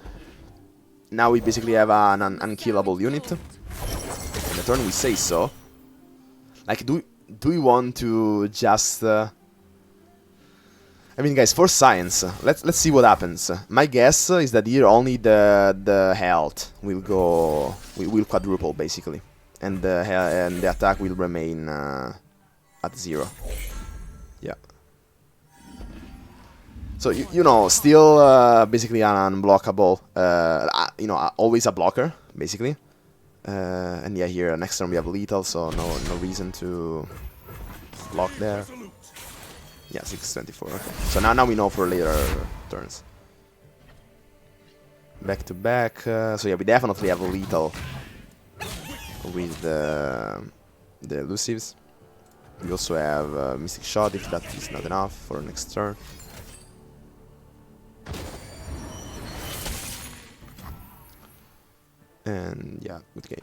Now we basically have an unkillable unit. In the turn we say so. Like, do we want to just... I mean, guys, for science, let's see what happens. My guess is that here only the health will go... will quadruple, basically. And the attack will remain at 0. Yeah. So, you know, still basically an unblockable, you know, always a blocker, basically. And yeah, here next turn we have lethal, so no reason to block there. Yeah, 624, okay. So now we know for later turns. Back to back, so yeah, we definitely have lethal with the elusives. We also have Mystic Shot if that is not enough for next turn. And yeah, good game.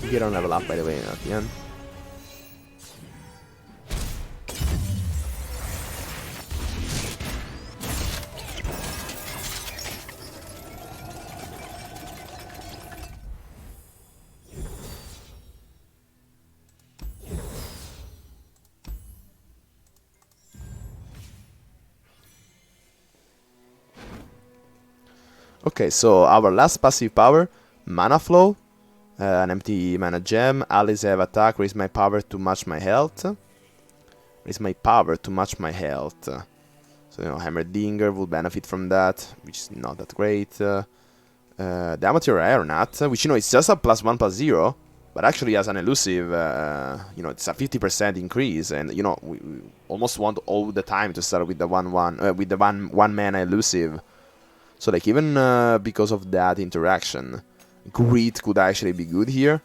We don't level up, by the way, at the end. Okay, so our last passive power, Mana Flow. An empty mana gem. Allies have attack. Raise my power to match my health. Raise my power to match my health. So, you know, Heimerdinger will benefit from that, which is not that great. The Amateur Aeronaut, which, you know, it's just a +1/+0, but actually has an elusive, you know, it's a 50% increase, and, you know, we almost want all the time to start with the 1/1, with the one mana elusive. So, like, even because of that interaction, Grit could actually be good here.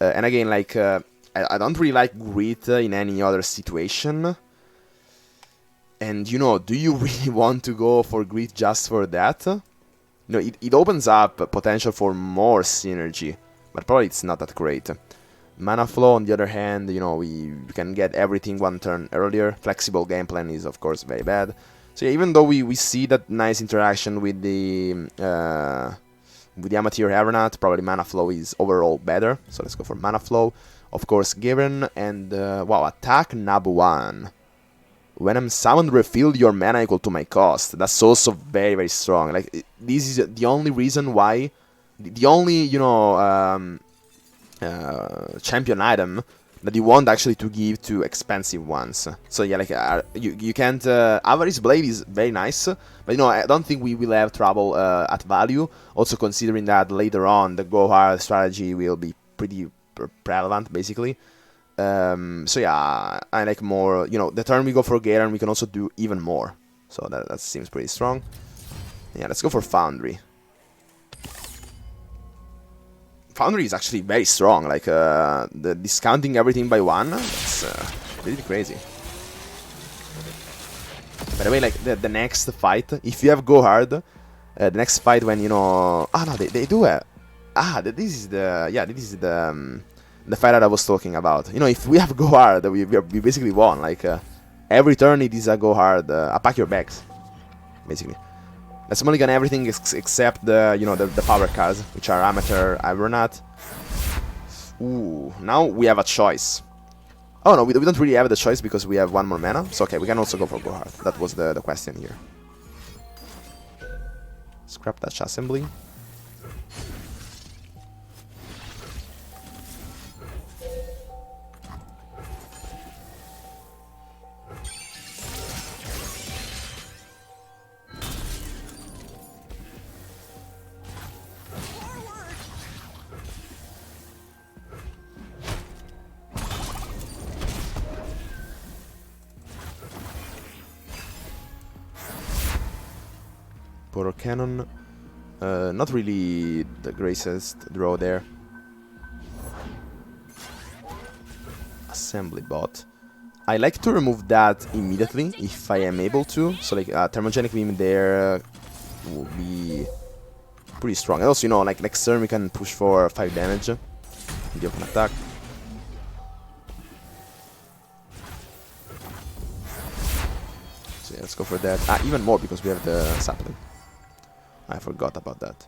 And again, like, I don't really like Grit in any other situation. And, you know, do you really want to go for Grit just for that? You know, it opens up potential for more synergy, but probably it's not that great. Mana Flow, on the other hand, you know, we can get everything one turn earlier. Flexible game plan is, of course, very bad. So yeah, even though we see that nice interaction with the Amateur Aeronaut, probably Mana Flow is overall better. So let's go for Mana Flow. Of course, Garen, and wow, attack Nabu1. When I'm summoned, refill your mana equal to my cost. That's also very, very strong. Like, this is the only reason why, the only, you know, champion item that you want actually to give to expensive ones. So yeah, like, you can't... Avarice Blade is very nice, but, you know, I don't think we will have trouble at value. Also considering that later on the go hard strategy will be pretty prevalent, basically. So yeah, I like more, you know, the turn we go for Garen, we can also do even more. So that seems pretty strong. Yeah, let's go for Foundry. Foundry is actually very strong, like, the discounting everything by 1, that's really crazy. By the way, like, the next fight, if you have go hard, the next fight when, you know... Ah, no, they do it. This is the... Yeah, this is the fight that I was talking about. You know, if we have go hard, we basically won. Like, every turn it is a go hard, pack your bags, basically. Let's mulligan everything except the, you know, the power cards, which are Amateur Aeronaut. Ooh, now we have a choice. Oh no, we don't really have the choice because we have 1 more mana. So okay, we can also go for go hard. That was the question here. Scrap Touch Assembly. Portal Cannon. Not really the greatest draw there. Assembly bot. I like to remove that immediately if I am able to. So like Thermogenic Beam there will be pretty strong. And also, you know, like next turn we can push for 5 damage with the open attack. So yeah, let's go for that. Even more because we have the sapling. I forgot about that.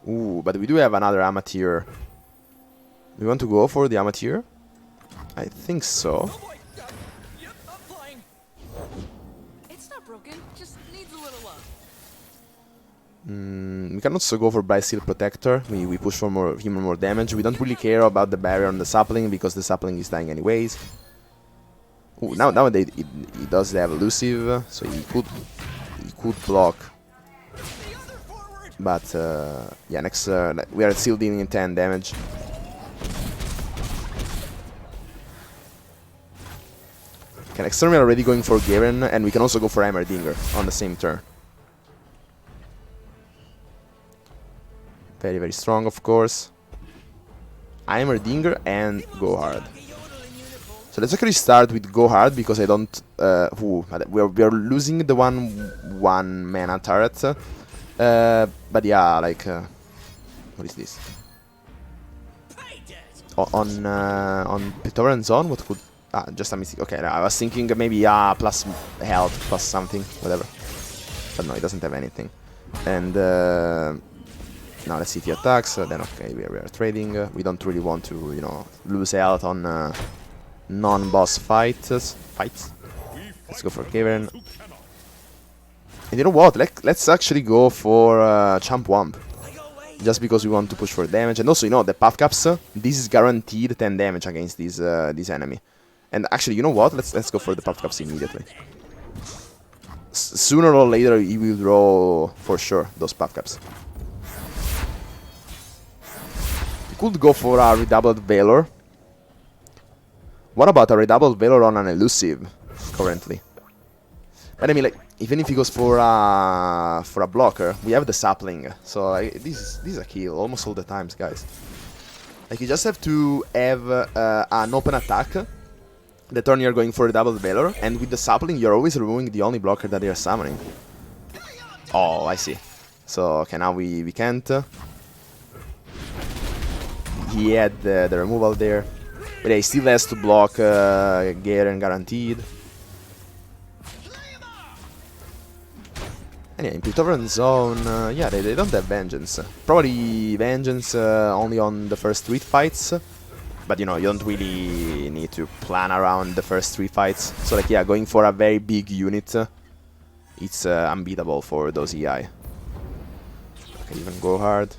Ooh, but we do have another amateur. We want to go for the amateur? I think so. It's not broken, just needs a little love. We can also go for Bright Steel Protector. We push for more damage. We don't really care about the barrier on the sapling because the sapling is dying anyways. Ooh, nowadays he does have elusive, so he could block. But yeah, next we are still dealing 10 damage. Okay, next turn we are already going for Garen, and we can also go for Heimerdinger on the same turn. Very, very strong, of course. Heimerdinger and go hard. So let's actually start with go hard because I don't. We are losing the one mana turret. But yeah, like what is this? On Praetorian Zone, what could? Just a mistake. Okay, I was thinking maybe plus health, plus something, whatever. But no, it doesn't have anything. And now let's see if he attacks. Then okay, we are trading. We don't really want to, you know, lose health on non-boss fights. Let's go for Cavern. And you know what? Let's actually go for Champ Womp. Just because we want to push for damage. And also, you know, the Puff Caps, this is guaranteed 10 damage against this enemy. And actually, you know what? Let's go for the Puff Caps immediately. Sooner or later, he will draw for sure those Puff Caps. We could go for a Redoubled Valor. What about a Redoubled Valor on an Elusive currently? But I mean, like, even if he goes for a blocker, we have the sapling. So this is a kill almost all the times, guys. Like, you just have to have an open attack the turn you're going for a double valor, and with the sapling you're always removing the only blocker that they are summoning. Oh, I see. So okay, now we can't. He had the removal there, but yeah, he still has to block Garen guaranteed. And yeah, in Praetorian Zone, yeah, they don't have Vengeance. Probably Vengeance only on the first 3 fights. But, you know, you don't really need to plan around the first 3 fights. So, like, yeah, going for a very big unit, it's unbeatable for those EI. Okay, even go hard.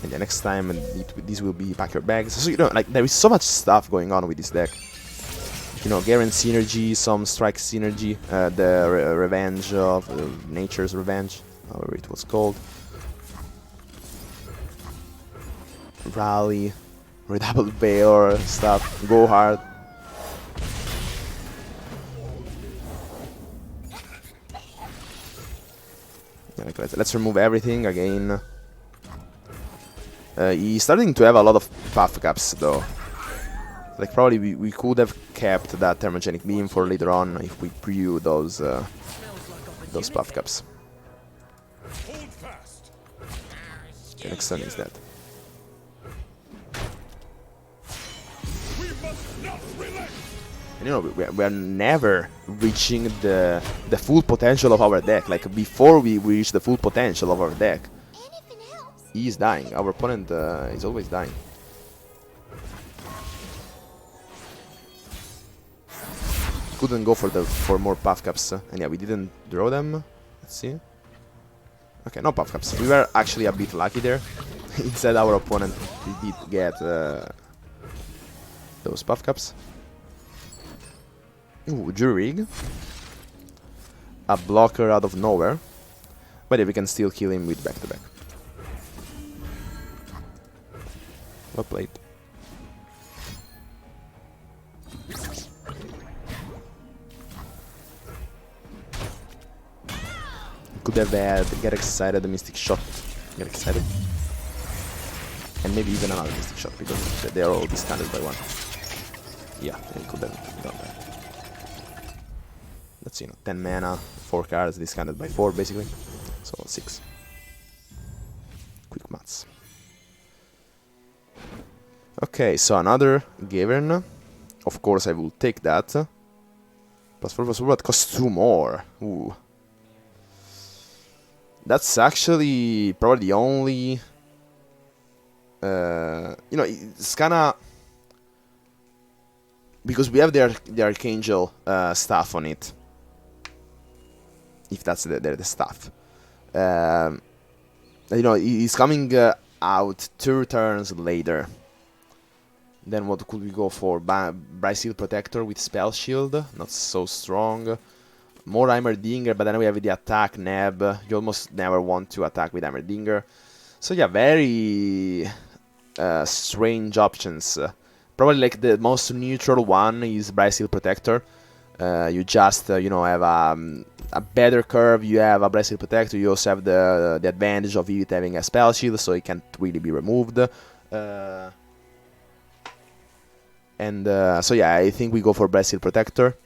And yeah, next time this will be pack your bags. So, you know, like, there is so much stuff going on with this deck. You know, Garen synergy, some strike synergy, the revenge of Nature's Revenge, however it was called. Rally, Redoubled Valor stuff, go hard. Yeah, like, let's remove everything again. He's starting to have a lot of Puff Caps though. Like, probably we could have kept that Thermogenic Beam for later on if we pre-view those Puff Caps. Okay, next turn is that. And, you know, we are never reaching the full potential of our deck. Like, before we reach the full potential of our deck, he is dying. Our opponent is always dying. Couldn't go for more Puff Caps, and yeah, we didn't draw them. Let's see. Okay, no Puff Caps. We were actually a bit lucky there. Instead, our opponent did get those Puff Caps. Ooh, Jurig. A blocker out of nowhere. But yeah, we can still kill him with back-to-back. Well played. could have had Get Excited, the Mystic Shot. Get Excited. And maybe even another Mystic Shot, because they are all discounted by 1. Yeah, we could have done that. That's, 10 mana, 4 cards, discounted by 4, basically. So, 6. Quick maths. Okay, so another Gavern. Of course, I will take that. +4 +4, but costs 2 more. Ooh. That's actually probably the only... it's kinda... Because we have the Archangel stuff on it. If that's the stuff. It's coming out 2 turns later. Then what could we go for? Bryceal Protector with Spell Shield. Not so strong. More Heimerdinger, but then we have the attack Neb. You almost never want to attack with Heimerdinger. So yeah, very strange options. Probably like the most neutral one is Bryceal Protector. You just, have a better curve. You have a Bryceal Protector. You also have the advantage of it having a Spell Shield, so it can't really be removed. So yeah, I think we go for Bryceal Protector.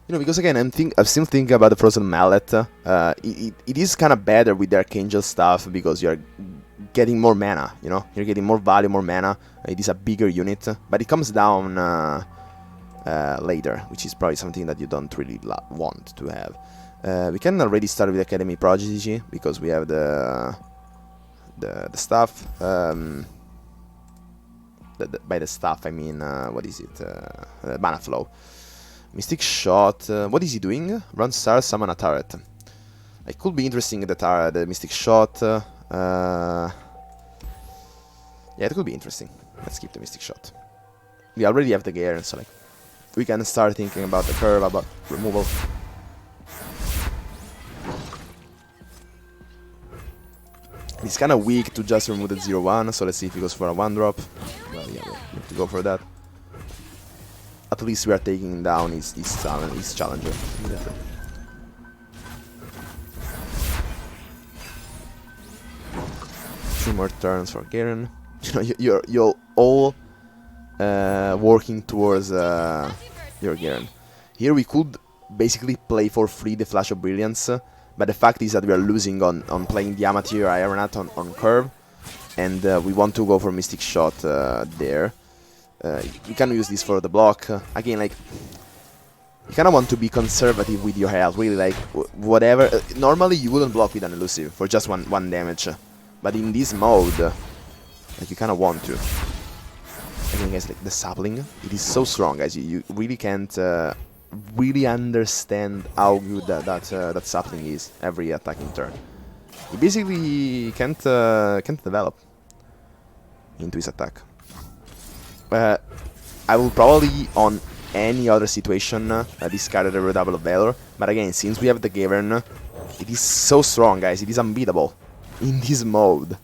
Because again, I'm still thinking about the Frozen Mallet. It is kind of better with the Archangel stuff because you're getting more mana, You're getting more value, more mana. It is a bigger unit, but it comes down later, which is probably something that you don't really want to have. We can already start with Academy Prodigy because we have the stuff. By the stuff, I mean, what is it? Mana Flow. Mystic Shot. What is he doing? Run Star, summon a turret. It could be interesting, the Mystic Shot. Yeah, it could be interesting. Let's keep the Mystic Shot. We already have the gear, so like we can start thinking about the curve, about removal. It's kind of weak to just remove the 0/1, so let's see if he goes for a 1-drop. Well, yeah, we have to go for that. At least we are taking down his challenger. 2 more turns for Garen. You're all working towards your Garen. Here we could basically play for free the Flash of Brilliance, but the fact is that we are losing on playing the Amateur Ironat on curve, and we want to go for Mystic Shot there. You can use this for the block. Again, like, you kind of want to be conservative with your health, really, like, whatever. Normally you wouldn't block with an elusive for just one damage, but in this mode, like, you kind of want to. Again, guys, like, the sapling, it is so strong, guys. You really can't really understand how good that sapling is every attacking turn. He basically can't develop into his attack. I will probably, on any other situation, discard the Redouble of Valor. But again, since we have the Gavern, it is so strong, guys. It is unbeatable in this mode.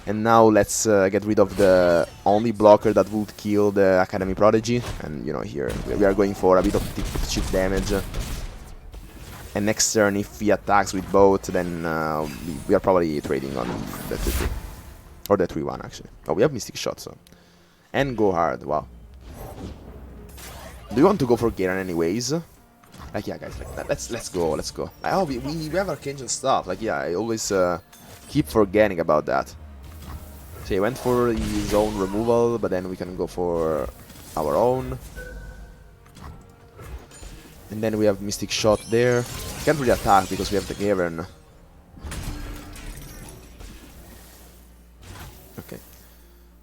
And now let's get rid of the only blocker that would kill the Academy Prodigy. And, here we are going for a bit of chip damage. And next turn, if he attacks with both, then we are probably trading on the 2-3. Or the 3-1, actually. Oh, we have Mystic Shot, so. And go hard, wow. Do you want to go for Garen anyways? Like, yeah, guys, like, let's go. Oh, we have Archangel stuff. Like, yeah, I always keep forgetting about that. So he went for his own removal, but then we can go for our own. And then we have Mystic Shot there. Can't really attack because we have the Gavern. Okay.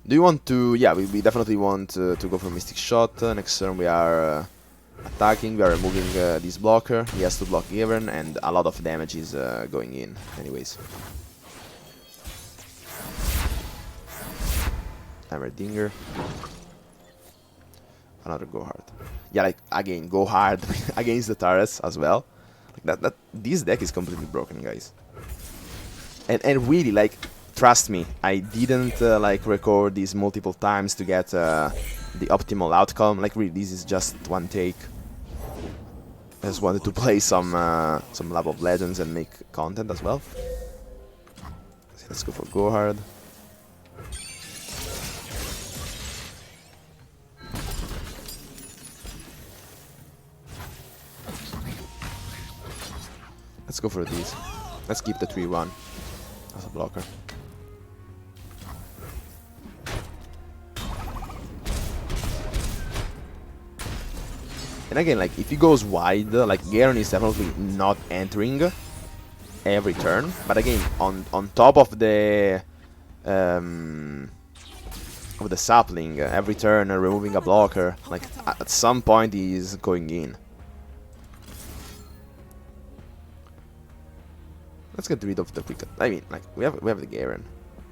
Do you want to... Yeah, we definitely want to go for Mystic Shot. Next turn we are attacking, we are removing this blocker. He has to block Gavern, and a lot of damage is going in anyways. Heimerdinger. Another go hard. Yeah, like again, go hard against the turrets as well. Like this deck is completely broken, guys. And really, like, trust me, I didn't like record these multiple times to get the optimal outcome. Like, really, this is just one take. I just wanted to play some Lab of Legends and make content as well. Let's go for go hard. Let's go for these. Let's keep the 3-1 as a blocker. And again, like, if he goes wide, like, Garen is definitely not entering every turn. But again, on top of the sapling, every turn removing a blocker, like, at some point he's going in. Let's get rid of the quick attack. I mean, like, we have the Garen.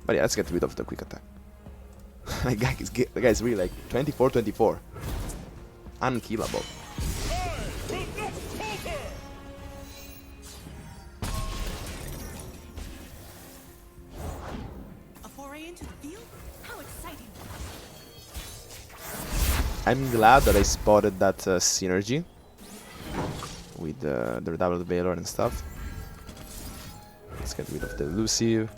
But yeah, let's get rid of the quick attack. Like, the guy's really like 24-24. Unkillable. A foray into the field? How exciting! I'm glad that I spotted that synergy with the double Valor and stuff. Let's get rid of the elusive.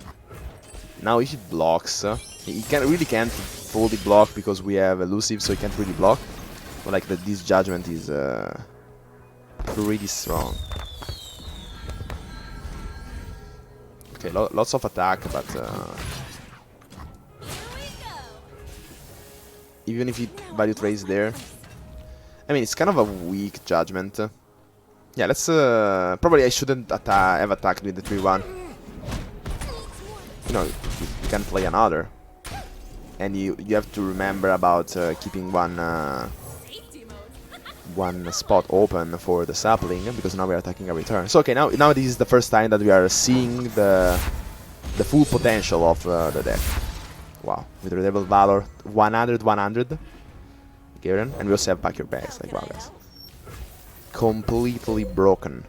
Now if he blocks, he really can't fully block because we have elusive, so he can't really block. But like this judgment is pretty strong. Okay, lots of attack, but even if he value trades there, I mean, it's kind of a weak judgment. Yeah, let's probably I shouldn't have attacked with the 3-1. You know, you can play another, and you have to remember about keeping one spot open for the sapling, because now we are attacking every turn. So okay, now this is the first time that we are seeing the full potential of the deck. Wow, with the Devil Valor 100 Garen, and we also have Pack Your Bags. Like, wow, guys, completely broken.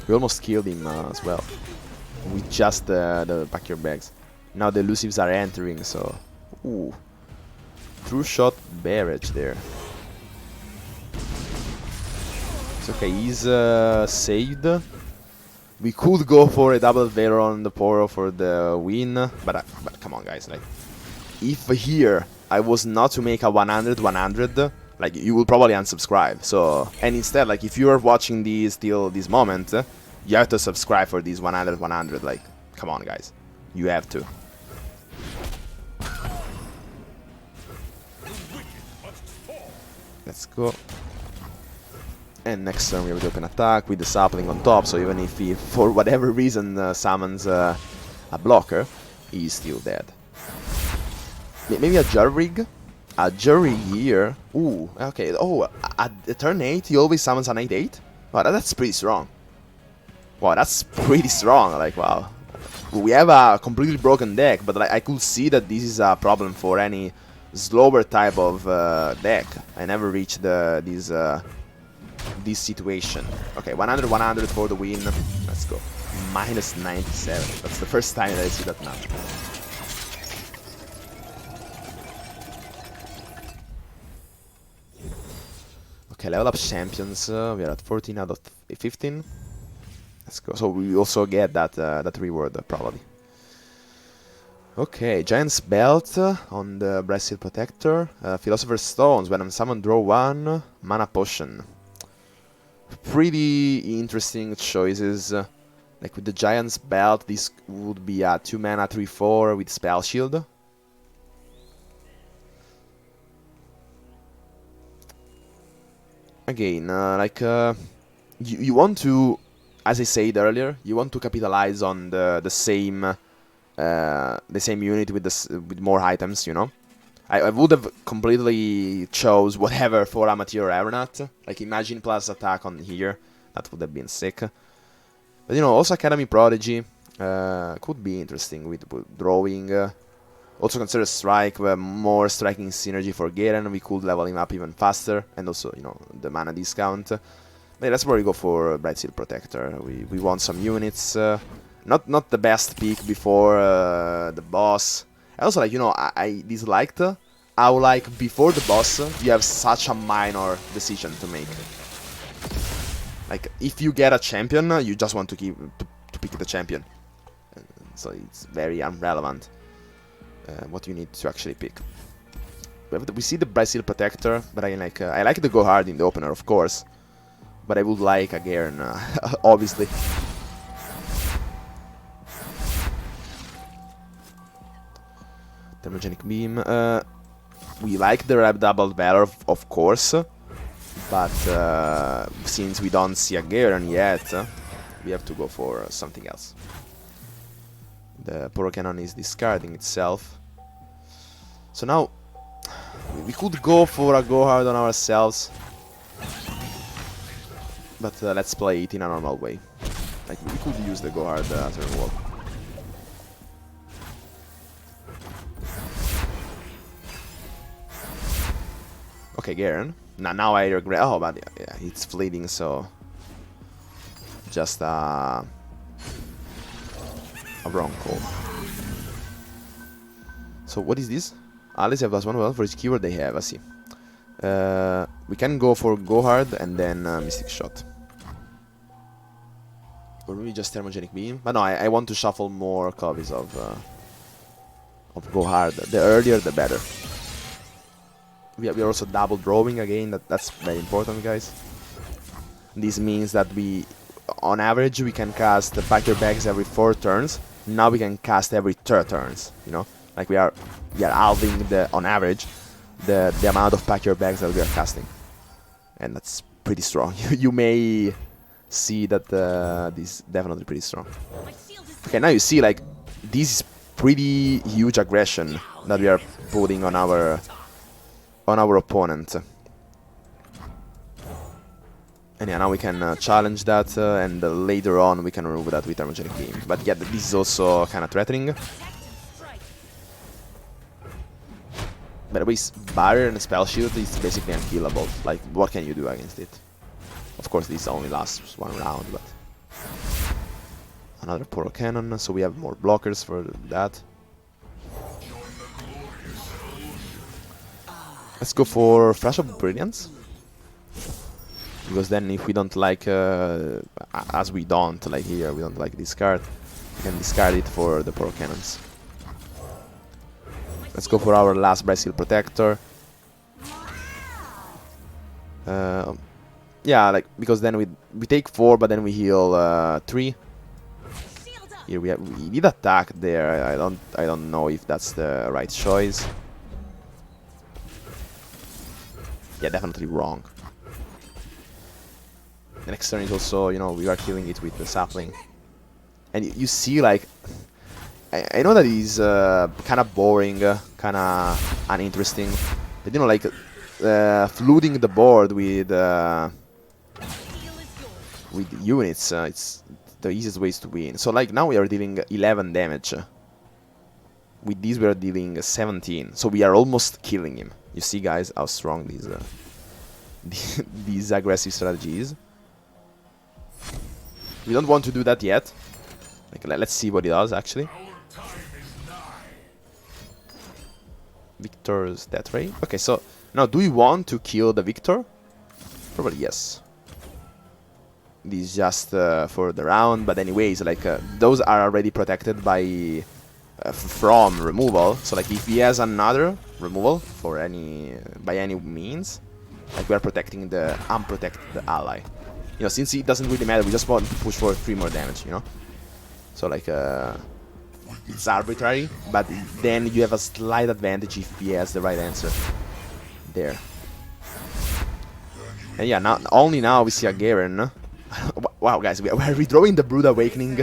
We almost killed him as well, with just the Pack Your Bags. Now the elusives are entering, so... Ooh. True shot barrage there. It's okay, he's saved. We could go for a double Valor on the Poro for the win, but come on, guys, like... If here I was not to make a 100-100, like, you will probably unsubscribe. So, and instead, like, if you are watching this till this moment, you have to subscribe for these 100-100. Like, come on, guys, you have to. Let's go. And next turn we have the open attack with the sapling on top. So even if he, for whatever reason, summons a blocker, he's still dead. Maybe a Jurig? A Jury here. Ooh, okay. Oh, at turn 8, he always summons an 8-8? Wow, that's pretty strong. Wow, that's pretty strong. Like, wow. We have a completely broken deck, but like, I could see that this is a problem for any slower type of deck. I never reached this situation. Okay, 100-100 for the win. Let's go. Minus 97. That's the first time that I see that now. Okay, level up champions. We are at 14 out of 15. Let's go. So we also get that reward probably. Okay, Giant's Belt on the Bracelet Protector. Philosopher's Stones. When I'm summoned, draw 1. Mana Potion. Pretty interesting choices. Like with the Giant's Belt, this would be a 2 mana 3/4 with Spell Shield. Again, you want to, as I said earlier, you want to capitalize on the same unit with more items. You know, I would have completely chose whatever for Amateur Aeronaut, like Imagine plus attack on here, That would have been sick. But you know, also Academy Prodigy could be interesting with drawing. Also consider Strike, more striking synergy for Garen. We could level him up even faster, and also, you know, the mana discount. But yeah, let's probably go for Bright Seal Protector. We want some units. Not the best pick before the boss. I also, like, you know, I disliked how, like, before the boss you have such a minor decision to make. Like, if you get a champion, you just want to pick the champion. So it's very irrelevant what you need to actually pick. We see the Bright Seal Protector, but I like the Go Hard in the opener, of course. But I would like a Garen, obviously. Thermogenic Beam. We like the Rep Double Valor, of course. But since we don't see a Garen yet, we have to go for something else. The Poro Cannon is discarding itself. So now we could go for a Go Hard on ourselves. But let's play it in a normal way. Like, we could use the Go Hard as a removal. Okay, Garen. Now I regret. Oh, but yeah, it's fleeting, so just a wrong call. So what is this? Alice have +1 well for each keyword they have. I see. We can go for Go Hard and then Mystic Shot. Or maybe just Thermogenic Beam. But no, I want to shuffle more copies of Go Hard. The earlier, the better. We are also double drawing again. That's very important, guys. This means that on average, we can cast the Pack Your Bags every 4 turns. Now we can cast every 3 turns. You know, like we are halving on average the amount of Pack Your Bags that we are casting, and that's pretty strong. You may see that this is definitely pretty strong. Okay, now you see, like, this is pretty huge aggression that we are putting on our opponent. And yeah, now we can challenge that, and later on we can remove that with Thermogenic Beam. But yeah, this is also kind of threatening. By the way, Barrier and Spell Shield is basically unkillable. Like, what can you do against it? Of course, this only lasts 1 round, but... Another Poro Cannon, so we have more blockers for that. Let's go for Flash of Brilliance. Because then if we don't like, as we don't, like here, we don't like this card, we can discard it for the Poro Cannons. Let's go for our last Bright Seal Protector. Yeah, like, because then we take 4, but then we heal 3. Here we did attack there. I don't know if that's the right choice. Yeah, definitely wrong. The next turn is also, you know, we are killing it with the sapling. And you see, like, I know that he's kind of boring, kind of uninteresting, but you know, like, flooding the board with units, it's the easiest ways to win. So, like, now we are dealing 11 damage. With this we are dealing 17, so we are almost killing him. You see, guys, how strong these aggressive strategy is. We don't want to do that yet. Like, let's see what he does, actually. Victor's death ray. Okay, so now do we want to kill the Victor? Probably yes. This is just for the round, but anyways, like, those are already protected by from removal. So, like, if he has another removal for by any means, like, we are protecting the unprotected ally. You know, since it doesn't really matter, we just want to push for 3 more damage, you know? So, like, it's arbitrary, but then you have a slight advantage if he has the right answer. There. And yeah, only now we see a Garen. Wow, guys, we are redrawing the Brood Awakening.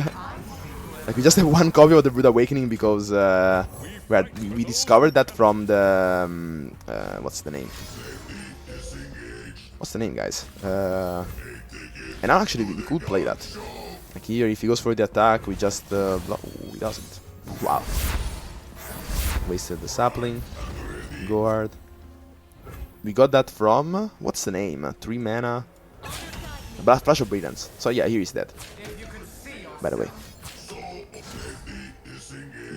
Like, we just have 1 copy of the Brood Awakening because we discovered that from the... what's the name? What's the name, guys? And now actually we could play that. Like here, if he goes for the attack, we just block. Ooh, he doesn't. Wow. Wasted the sapling. Go hard. We got that from... What's the name? 3 mana. Flash of Brilliance. So yeah, here he's dead. By the way.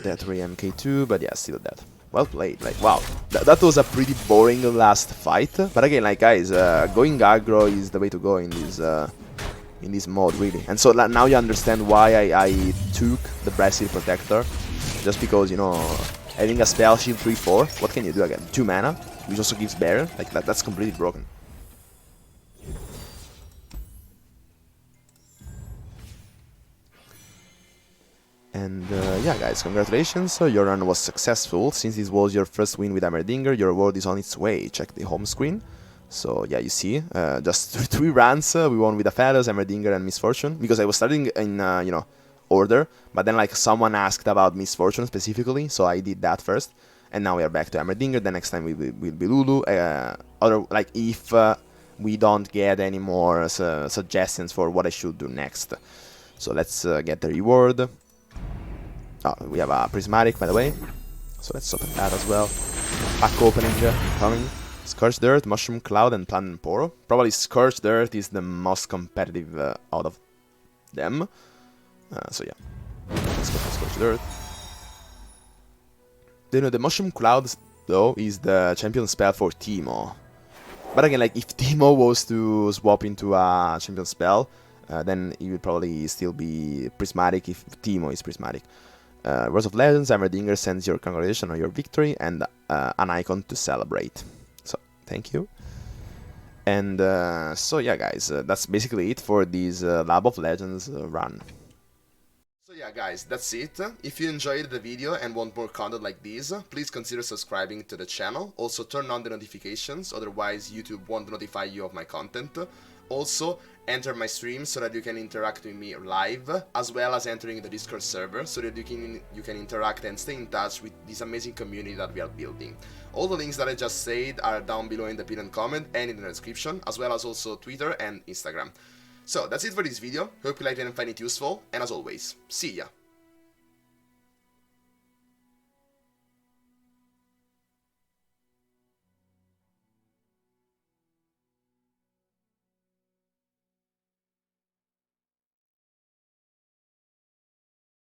Dead Ray MK2, but yeah, still dead. Well played. Like, wow. That was a pretty boring last fight. But again, like, guys, going aggro is the way to go in this mode, really. And so now you understand why I took the Brasil Protector. Just because, you know, having a spell shield 3-4, what can you do again? 2 mana, which also gives barrier. Like, that's completely broken. And yeah, guys, congratulations, so your run was successful. Since this was your first win with Heimerdinger, your reward is on its way. Check the home screen. So yeah, you see, just 3 runs, we won with Aphelios, Heimerdinger, and Misfortune. Because I was starting in, you know, order, but then like someone asked about Misfortune specifically, so I did that first. And now we are back to Heimerdinger. The next time we will be Lulu. Like if we don't get any more suggestions for what I should do next. So let's get the reward. Oh, we have a Prismatic, by the way. So let's open that as well. Pack opening coming. Scorched Earth, Mushroom Cloud, and Planet Poro. Probably Scorched Earth is the most competitive out of them. So yeah, let's go for Scorched Earth. Then the Mushroom Cloud, though, is the champion spell for Teemo. But again, like, if Teemo was to swap into a champion spell, then it would probably still be Prismatic if Teemo is Prismatic. Words of Legends, Heimerdinger sends your congratulations on your victory and an icon to celebrate. So, thank you. And so yeah, guys, that's basically it for this Lab of Legends run. So yeah, guys, that's it. If you enjoyed the video and want more content like this, please consider subscribing to the channel. Also, turn on the notifications, otherwise YouTube won't notify you of my content. Also, enter my stream so that you can interact with me live, as well as entering the Discord server so that you can interact and stay in touch with this amazing community that we are building. All the links that I just said are down below in the pinned comment and in the description, as well as also Twitter and Instagram. So that's it for this video. Hope you liked it and find it useful, and as always, see ya!